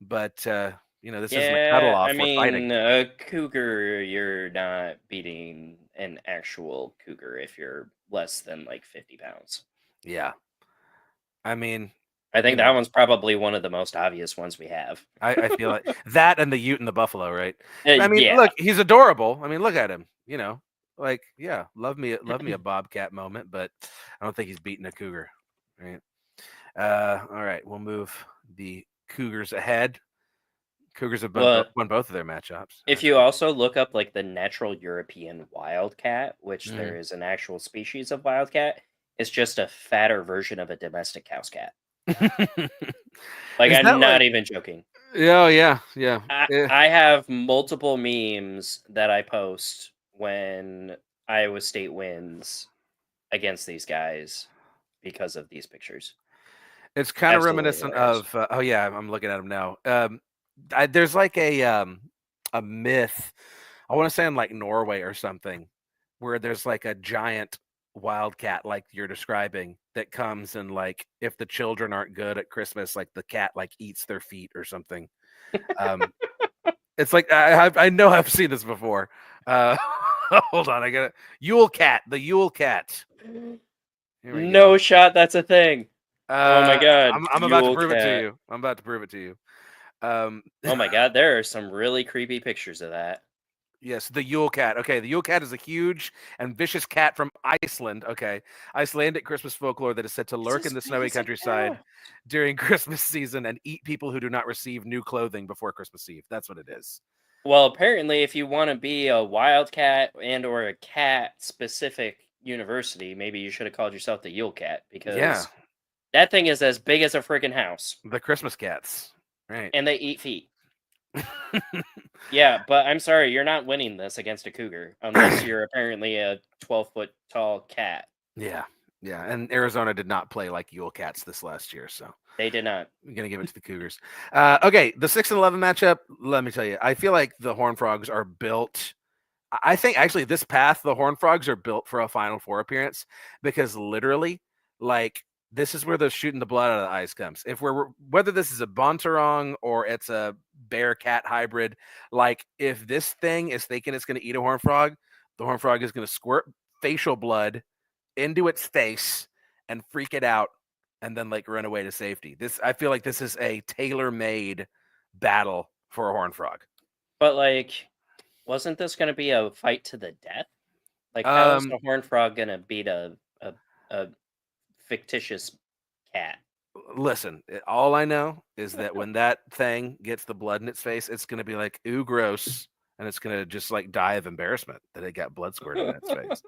but this isn't a cuddle off. I We're fighting. mean, a cougar, you're not beating an actual cougar if you're less than like 50 pounds. Yeah, I mean, I think that one's probably one of the most obvious ones we have. I feel like that and the Ute and the buffalo, right? I mean, yeah. look, he's adorable. I mean, look at him. Like, yeah, love me a bobcat moment, but I don't think he's beating a cougar, right? All right, we'll move the Cougars ahead. Cougars have won both of their matchups. If you also look up like the natural European wildcat, which Mhm. there is an actual species of wildcat, it's just a fatter version of a domestic house cat. Like, Is I'm that not even joking. Oh yeah. I have multiple memes that I post when Iowa State wins against these guys because of these pictures. It's kind of Absolutely reminiscent hilarious. of. Oh yeah, I'm looking at them now. There's like a myth. I want to say in like Norway or something, where there's like a giant wildcat like you're describing that comes and like if the children aren't good at Christmas, like the cat like eats their feet or something. It's like I know I've seen this before. Hold on, I got it. The Yule cat. Here we No go. shot. That's a thing. Oh my god. I'm about to Yule prove it to cat. you. I'm about to prove it to you. Oh my god, there are some really creepy pictures of that. Yes, the Yule cat. Okay, the Yule cat is a huge and vicious cat from Iceland. Okay, Icelandic Christmas folklore that is said to It's lurk as in the big snowy as a countryside cow. during Christmas season and eat people who do not receive new clothing before Christmas Eve. That's what it is. Well, apparently, if you want to be a wildcat and or a cat specific university, maybe you should have called yourself the Yule Cat Yeah, because that thing is as big as a freaking house, the Christmas cats. Right. and they eat feet. Yeah, but I'm sorry, you're not winning this against a cougar unless you're apparently a 12-foot tall cat. Yeah, yeah. And Arizona did not play like Yule cats this last year, so They did not. I'm gonna give it to the Cougars. Okay, the 6 and 11 matchup. Let me tell you, I feel like the Horned Frogs are built. I think actually this path, the Horned Frogs are built for a Final Four appearance because literally, like, this is where the shooting the blood out of the eyes comes. If we're whether this is a Bontarong or it's a bear cat hybrid, like if this thing is thinking it's going to eat a Horned Frog, the Horned Frog is going to squirt facial blood into its face and freak it out and then like run away to safety. I feel like this is a tailor-made battle for a Horned Frog. But like, wasn't this going to be a fight to the death? Like, how is the horned frog going to beat a fictitious cat? Listen, all I know is that when that thing gets the blood in its face, it's going to be like, ooh, gross. And it's going to just like die of embarrassment that it got blood squirted in its face.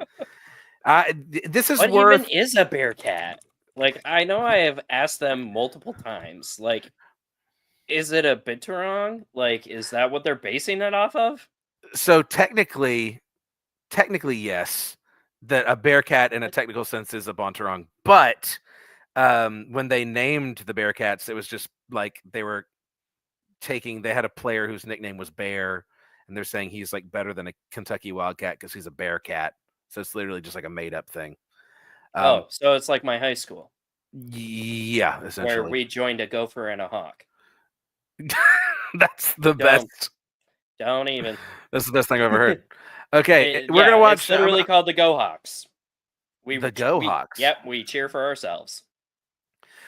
This is What worth. even is a bear cat? Like, I know I have asked them multiple times. Like, is it a bitterong? Like, is that what they're basing it off of? So technically, yes, that a bear cat in a technical sense is a Bontarong. But when they named the Bearcats, it was just like they had a player whose nickname was Bear, and they're saying he's like better than a Kentucky Wildcat because he's a bear cat. So it's literally just like a made up thing. Oh, so it's like my high school Yeah, where essentially. we joined a gopher and a hawk. That's the best. Don't even. That's the best thing I've ever heard. Okay, we're Yeah, gonna watch. It's literally called the Go Hawks. The Go Hawks. Yep, we cheer for ourselves.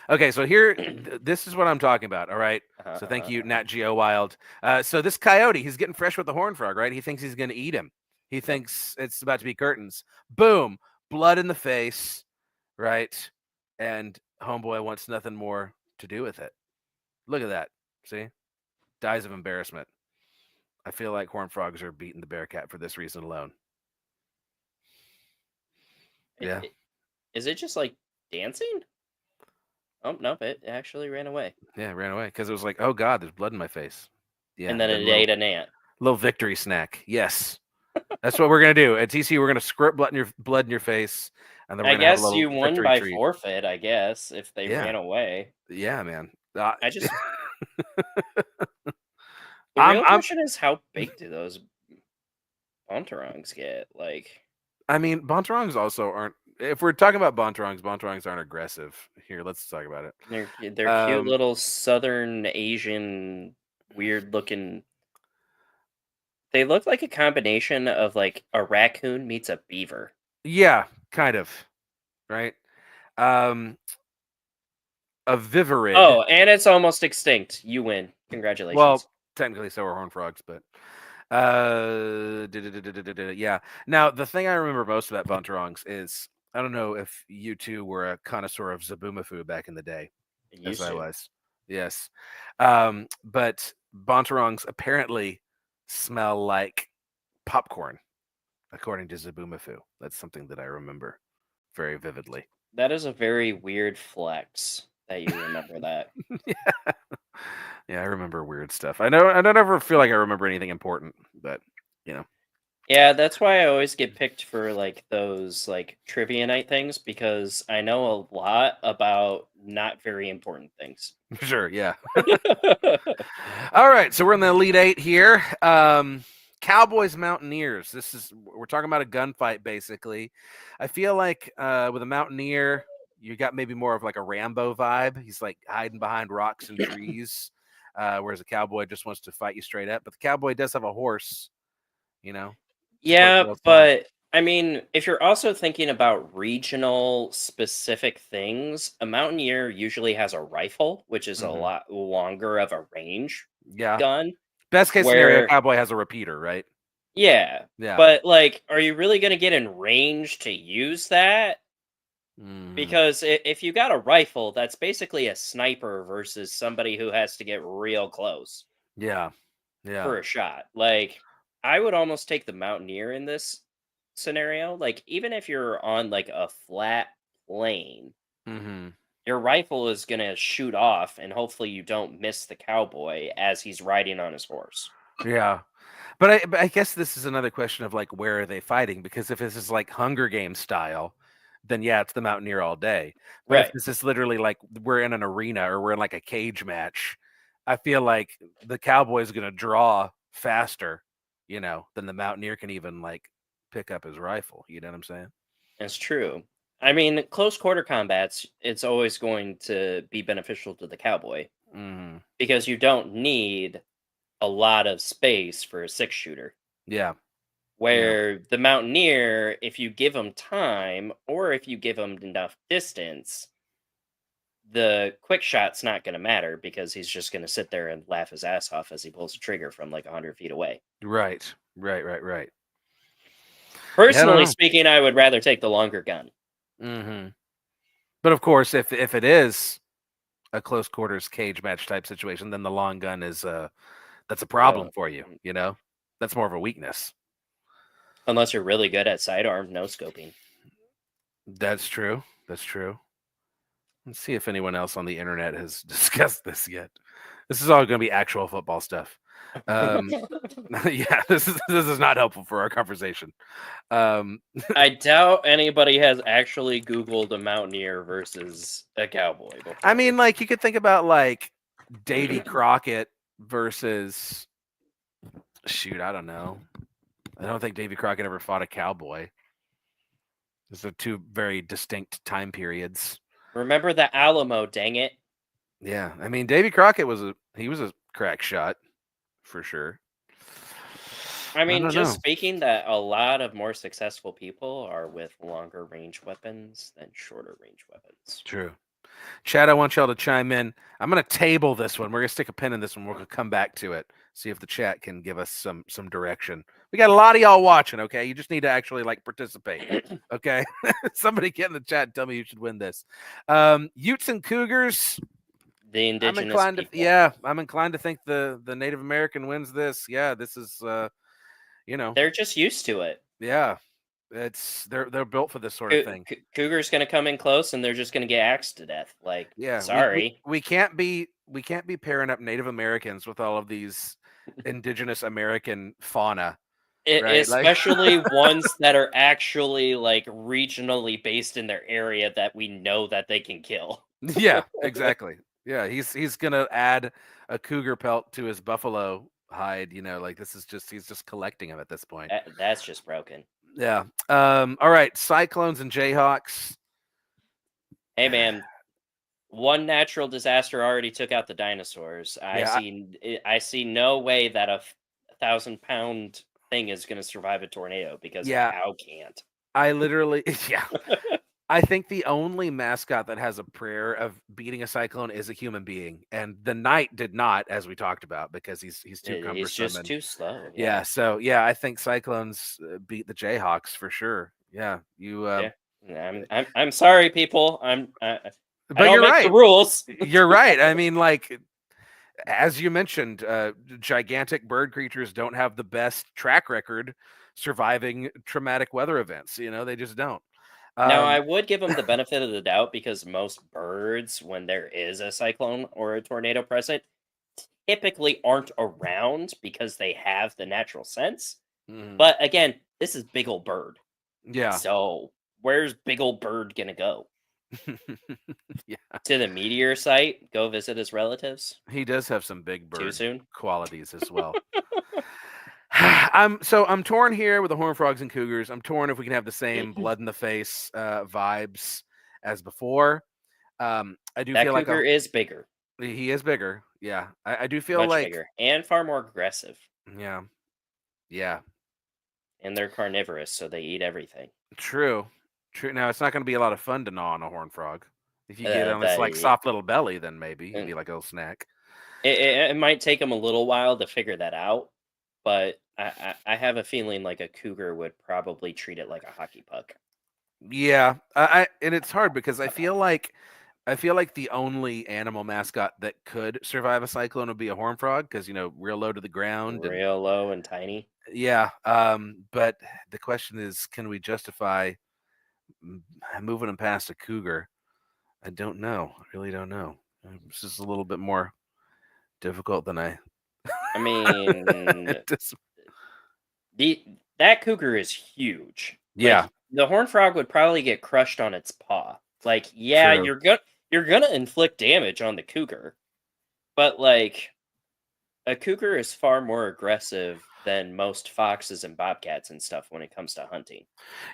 Okay, so here, this is what I'm talking about. All right. So thank you, Nat Geo Wild. So this coyote, he's getting fresh with the horned frog, right? He thinks he's going to eat him. He thinks it's about to be curtains. Boom, blood in the face, right? And homeboy wants nothing more to do with it. Look at that. See, dies of embarrassment. I feel like horned frogs are beating the bear cat for this reason alone. Yeah. Is it just like dancing? Oh, nope, it actually ran away. Yeah, it ran away because it was like, oh God, there's blood in my face. Yeah. And then it ate an ant. Little victory snack. Yes. That's what we're gonna do. At TC, we're gonna squirt blood in your face, and then we're I gonna have a guess little you won victory by treat. forfeit, I guess, if they Yeah. ran away. Yeah, man. I just the real question is how big do those Bontarongs get? Like, I mean, Bontarongs also aren't. If we're talking about Bontarongs aren't aggressive. Here, let's talk about it. they're cute little Southern Asian, weird looking. They look like a combination of like a raccoon meets a beaver. Yeah, kind of. Right. A vivarid. Oh, and it's almost extinct. You win. Congratulations. Well, technically, so are horned frogs, but yeah. Now, the thing I remember most about Bontarongs is I don't know if you two were a connoisseur of Zabumafu back in the day, as I was. Yes, but Bontarongs apparently smell like popcorn, according to Zabumafu. That's something that I remember very vividly. That is a very weird flex that you remember that. Yeah, I remember weird stuff. I don't ever feel like I remember anything important, but you know. Yeah, that's why I always get picked for like those like trivia night things because I know a lot about not very important things. Sure, yeah. All right, so we're in the Elite Eight here. Cowboys Mountaineers. We're talking about a gunfight basically. I feel like with a Mountaineer, you got maybe more of like a Rambo vibe. He's like hiding behind rocks and trees, whereas a cowboy just wants to fight you straight up. But the cowboy does have a horse, you know. Yeah, but I mean, if you're also thinking about regional specific things, a mountaineer usually has a rifle, which is a Mhm. lot longer of a range Yeah. gun. Best case scenario, Where, cowboy has a repeater, right? yeah, Yeah. but like, are you really going to get in range to use that? Mhm. Because if you got a rifle, that's basically a sniper versus somebody who has to get real close Yeah. Yeah. for a shot. Like, I would almost take the mountaineer in this scenario. Like, even if you're on like a flat plane, Mhm. your rifle is going to shoot off, and hopefully you don't miss the cowboy as he's riding on his horse. Yeah. But I guess this is another question of like where are they fighting? Because if this is like Hunger Games style, then yeah, it's the Mountaineer all day. But if Right. this is literally like we're in an arena or we're in like a cage match, I feel like the Cowboy's gonna draw faster, than the Mountaineer can even like pick up his rifle. You know what I'm saying? It's true. I mean, close quarter combats, it's always going to be beneficial to the cowboy Hmm. because you don't need a lot of space for a six shooter. Yeah. Yeah. Where the mountaineer, if you give him time or if you give him enough distance, the quick shot's not going to matter because he's just going to sit there and laugh his ass off as he pulls the trigger from like 100 feet away. Right. Right. Right. Right. Yeah, I Personally don't speaking, I would rather take the longer gun. know. But of course, if it is a close quarters cage match type situation, then the long gun is that's a problem Real, for you. That's more of a weakness. unless you're really good at sidearm no scoping. That's true. That's true. Let's see if anyone else on the internet has discussed this yet. This is all going to be actual football stuff. Um, yeah, this is not helpful for our conversation. Um, I doubt anybody has actually Googled a mountaineer versus a cowboy I before. mean, like you could think about like Davy Crockett versus shoot. I don't know. I don't think Davy Crockett ever fought a cowboy. Those are two very distinct time periods. Remember the Alamo, dang it. Yeah, I mean Davy Crockett was a crack shot for sure. I I mean, don't just know. speaking that a lot of more successful people are with longer range weapons than shorter range weapons. True. Chad, I want y'all to chime in. I'm gonna table this one. We're gonna stick a pin in this one. We're gonna come back to it. See if the chat can give us some direction. We got a lot of y'all watching. Okay, you just need to actually like participate. Okay, somebody get in the chat and tell me who should win this. Utes and Cougars. The indigenous people. I'm inclined to think the Native American wins this. Yeah, this is They're just used to it. yeah, they're built for this sort of thing. Cougar's going to come in close and they're just going to get axed to death. Like, Yeah, sorry. we can't be pairing up Native Americans with all of these indigenous American fauna, right? Like Especially ones that are actually like regionally based in their area that we know that they can kill. yeah, exactly. Yeah, he's gonna add a cougar pelt to his buffalo hide. Like he's just collecting them at this point. That's just broken. Yeah. All right. Cyclones and Jayhawks. Hey, man, one natural disaster already took out the dinosaurs. Yeah. I see no way that a 1,000-pound thing is going to survive a tornado because a Yeah. cow can't. I literally. Yeah. I think the only mascot that has a prayer of beating a cyclone is a human being, and the knight did not, as we talked about, because he's too cumbersome. He's just too slow. Yeah. So yeah, I think Cyclones beat the Jayhawks for sure. Yeah. You. Yeah. I'm sorry, people. I But don't you're make right. the rules. You're right. I mean, like as you mentioned, gigantic bird creatures don't have the best track record surviving traumatic weather events. They just don't. Now, I would give them the benefit of the doubt because most birds, when there is a cyclone or a tornado present, typically aren't around because they have the natural sense. Mhm. But again, this is big old bird. Yeah. So where's big old bird gonna go? Yeah. To the meteor site? Go visit his relatives? He does have some big Too bird soon? qualities as well. I'm torn here with the Horned Frogs and Cougars. I'm torn if we can have the same blood in the face vibes as before. I do That feel like cougar is bigger. he is bigger. Yeah, I do feel Much like bigger. And far more aggressive. yeah, yeah. and they're carnivorous, so they eat everything. True. Now, it's not going to be a lot of fun to gnaw on a horned frog. If you get on its like They soft little belly, then maybe it'd be and like a little snack. it might take them a little while to figure that out, but I have a feeling like a cougar would probably treat it like a hockey puck. Yeah, and it's hard because I feel like the only animal mascot that could survive a cyclone would be a horned frog because real low to the ground and Real low and tiny. yeah. But the question is, can we justify moving them past a cougar? I don't know. I really don't know. This is a little bit more difficult than I. I mean, that cougar is huge. Yeah. Like, the horned frog would probably get crushed on its paw. Like, yeah, True. you're gonna inflict damage on the cougar, but like a cougar is far more aggressive than most foxes and bobcats and stuff when it comes to hunting.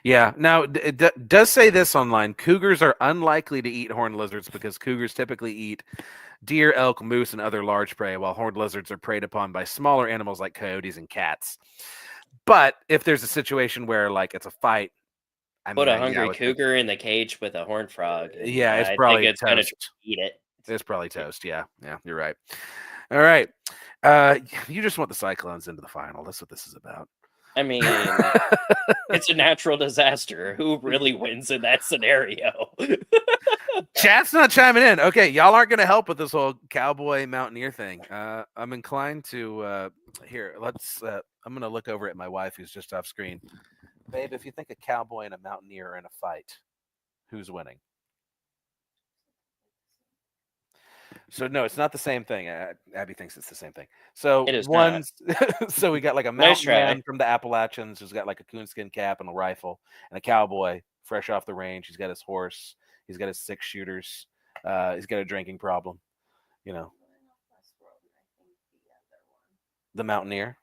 Yeah. Now, it does say this online. Cougars are unlikely to eat horned lizards because cougars typically eat deer, elk, moose, and other large prey, while horned lizards are preyed upon by smaller animals like coyotes and cats. But if there's a situation where, like, it's a fight, I Put mean, a hungry cougar in the cage with a horned frog, and yeah, it's I think probably it's gonna toast. eat it. It's probably toast. Yeah, you're right. All right, you just want the Cyclones into the final. That's what this is about. I mean, it's a natural disaster. Who really wins in that scenario? Chat's not chiming in. Okay, y'all aren't going to help with this whole cowboy mountaineer thing. I'm inclined to here. Let's. I'm going to look over at my wife, who's just off screen. Babe, if you think a cowboy and a mountaineer are in a fight, who's winning? So no, it's not the same thing. Abby thinks it's the same thing. So It is one, so we got like a Nice mountain man try. from the Appalachians who's got like a coonskin cap and a rifle, and a cowboy fresh off the range. He's got his horse. He's got his 6 shooters. He's got a drinking problem. The mountaineer.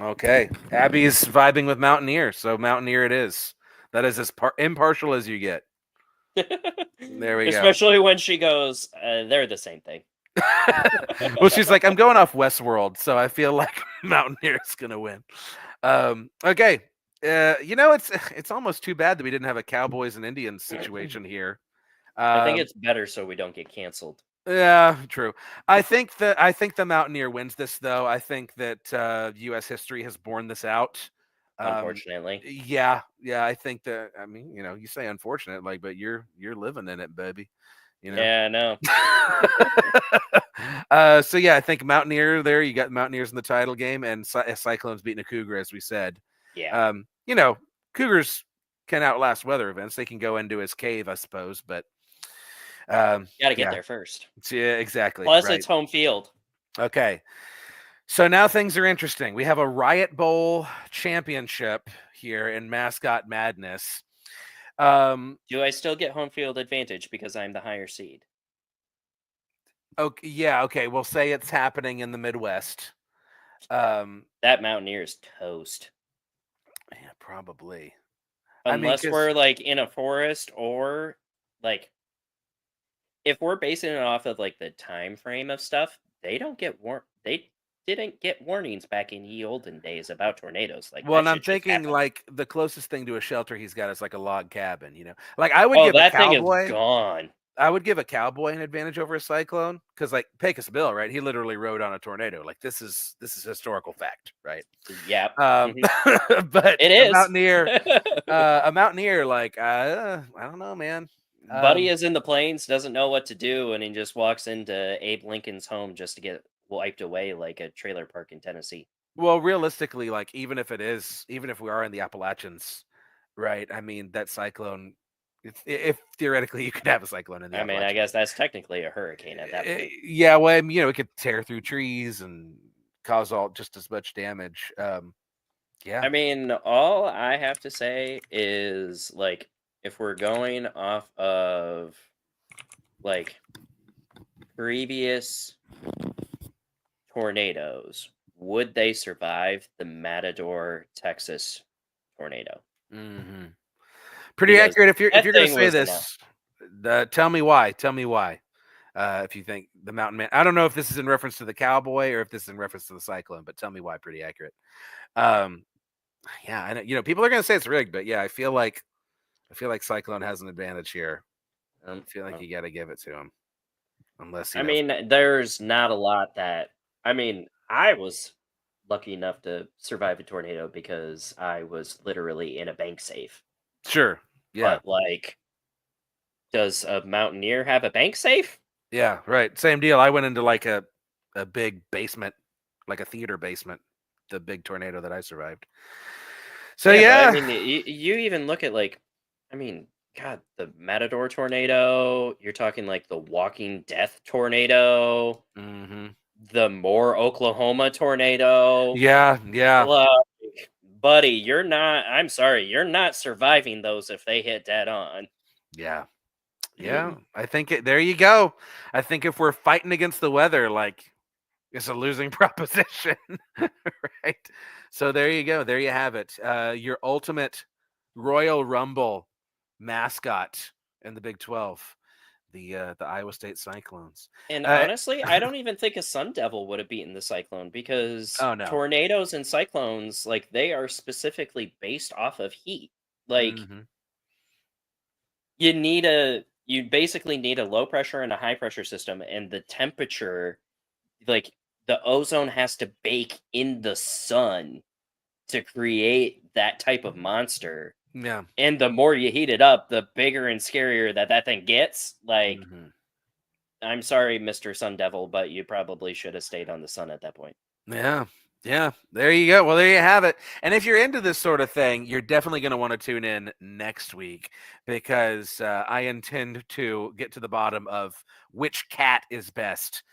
Okay, Abby's vibing with mountaineer, so mountaineer it is. That is as impartial as you get. There we go. Especially when she goes, they're the same thing. Well, she's like, I'm going off Westworld, so I feel like Mountaineer is gonna win. Okay, it's almost too bad that we didn't have a Cowboys and Indians situation here. I think it's better so we don't get canceled. Yeah, true. I think the Mountaineer wins this, though. I think that U.S. history has borne this out. Unfortunately, yeah. I think that. I mean, you say unfortunate, like, but you're living in it, baby. Yeah, no. So yeah, I think Mountaineer there. You got Mountaineers in the title game, and Cyclones beating a Cougar, as we said. Yeah. Cougars can outlast weather events. They can go into his cave, I suppose, but Got to get there first. Yeah, exactly. Plus, right. it's home field. Okay. So now things are interesting. We have a Riot Bowl championship here in Mascot Madness. Do I still get home field advantage because I'm the higher seed? Okay, yeah, okay. We'll say it's happening in the Midwest. That Mountaineer is toast. Yeah, probably. Unless we're like in a forest, or like if we're basing it off of like the time frame of stuff, they didn't get warnings back in ye olden days about tornadoes. Like, well, and I'm thinking like the closest thing to a shelter he's got is like a log cabin. Like I would give that a cowboy. Thing is gone. I would give a cowboy an advantage over a cyclone because, like, Pecos Bill, right? He literally rode on a tornado. Like, this is historical fact, right? Yeah. But it is a mountaineer. Like, I don't know, man. Buddy is in the plains, doesn't know what to do, and he just walks into Abe Lincoln's home just to get wiped away like a trailer park in Tennessee. Well, realistically, like, even if we are in the Appalachians, right? I mean, that cyclone. If theoretically you could have a cyclone in the I guess that's technically a hurricane at that point. Yeah, well, it could tear through trees and cause just as much damage. Yeah. I mean, all I have to say is, like, if we're going off of like previous tornadoes, would they survive the Matador, Texas tornado? Mm-hmm. Pretty accurate. If you're going to say this, tell me why. If you think the Mountain Man, I don't know if this is in reference to the cowboy or if this is in reference to the cyclone, but tell me why. Pretty accurate. Yeah, I know, people are going to say it's rigged, but yeah, I feel like Cyclone has an advantage here. I feel like you got to give it to him. Unless, I mean, there's not a lot that. I mean, I was lucky enough to survive a tornado because I was literally in a bank safe. Sure. Yeah. But like, does a mountaineer have a bank safe? Yeah, right. Same deal. I went into like a big basement, like a theater basement, the big tornado that I survived. So yeah. But, I mean, you even look at like, I mean, God, the Matador tornado. You're talking like the Walking Death tornado, Mm-hmm. the Moore, Oklahoma tornado. Yeah. Like, buddy, you're not. I'm sorry, you're not surviving those if they hit dead on. Yeah. Yeah. I think there you go. I think if we're fighting against the weather, like, it's a losing proposition, right? So there you go. There you have it. Your ultimate Royal Rumble mascot in the Big 12, the Iowa State Cyclones. And honestly, I don't even think a Sun Devil would have beaten the Cyclone because Oh, no. tornadoes and cyclones, like, they are specifically based off of heat. Like, Mhm. you basically need a low pressure and a high pressure system, and the temperature, like, the ozone has to bake in the sun to create that type of monster. Yeah. And the more you heat it up, the bigger and scarier that thing gets. Like, Mhm. I'm sorry, Mr. Sun Devil, but you probably should have stayed on the sun at that point. Yeah. Yeah. There you go. Well, there you have it. And if you're into this sort of thing, you're definitely going to want to tune in next week because I intend to get to the bottom of which cat is best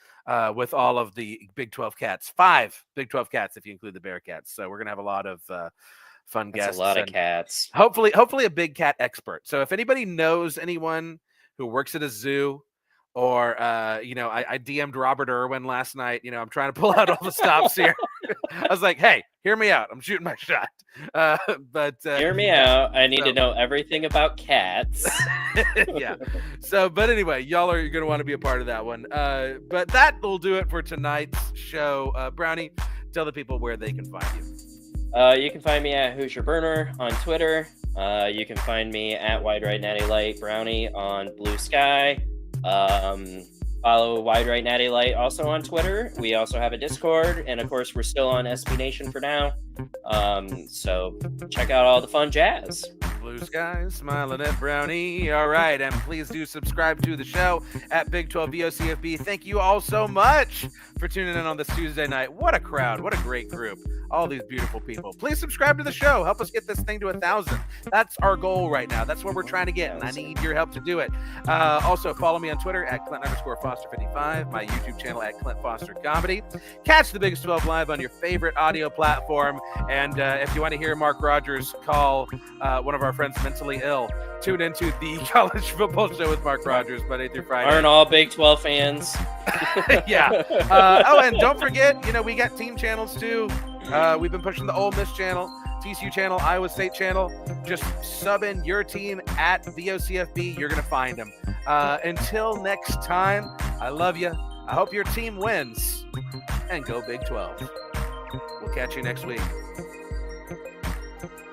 with all of the Big 12 cats. 5 Big 12 cats if you include the Bearcats. So we're going to have a lot of fun That's guests. a lot of and cats. Hopefully a big cat expert. So if anybody knows anyone who works at a zoo, or I DM'd Robert Irwin last night. I'm trying to pull out all the stops here. I was like, hey, hear me out. I'm shooting my shot. But Hear me out. I need to know everything about cats. yeah. So, but anyway, y'all are going to want to be a part of that one. But that will do it for tonight's show. Brownie, tell the people where they can find you. You can find me at Who's Your Burner on Twitter. You can find me at Wide Right Natty Light Brownie on Blue Sky. Follow Wide Right Natty Light also on Twitter. We also have a Discord, and of course we're still on SB Nation for now. So check out all the fun jazz. Blue skies, smiling at Brownie. All right, and please do subscribe to the show at Big 12 VOCFB. Thank you all so much for tuning in on this Tuesday night. What a crowd. What a great group. All these beautiful people. Please subscribe to the show. Help us get this thing to 1,000. That's our goal right now. That's what we're trying to get, and I need your help to do it. Also, follow me on Twitter at Clint_Foster55, my YouTube channel at Clint Foster Comedy. Catch the Biggest 12 live on your favorite audio platform. And if you want to hear Mark Rogers call one of our friends mentally ill, tune into the College Football Show with Mark Rogers Monday through Friday. Aren't all Big 12 fans? Yeah. And don't forget, we got team channels too. We've been pushing the Ole Miss channel, TCU channel, Iowa State channel. Just sub in your team at VOCFB. You're going to find them. Until next time, I love you. I hope your team wins. And go Big 12. We'll catch you next week.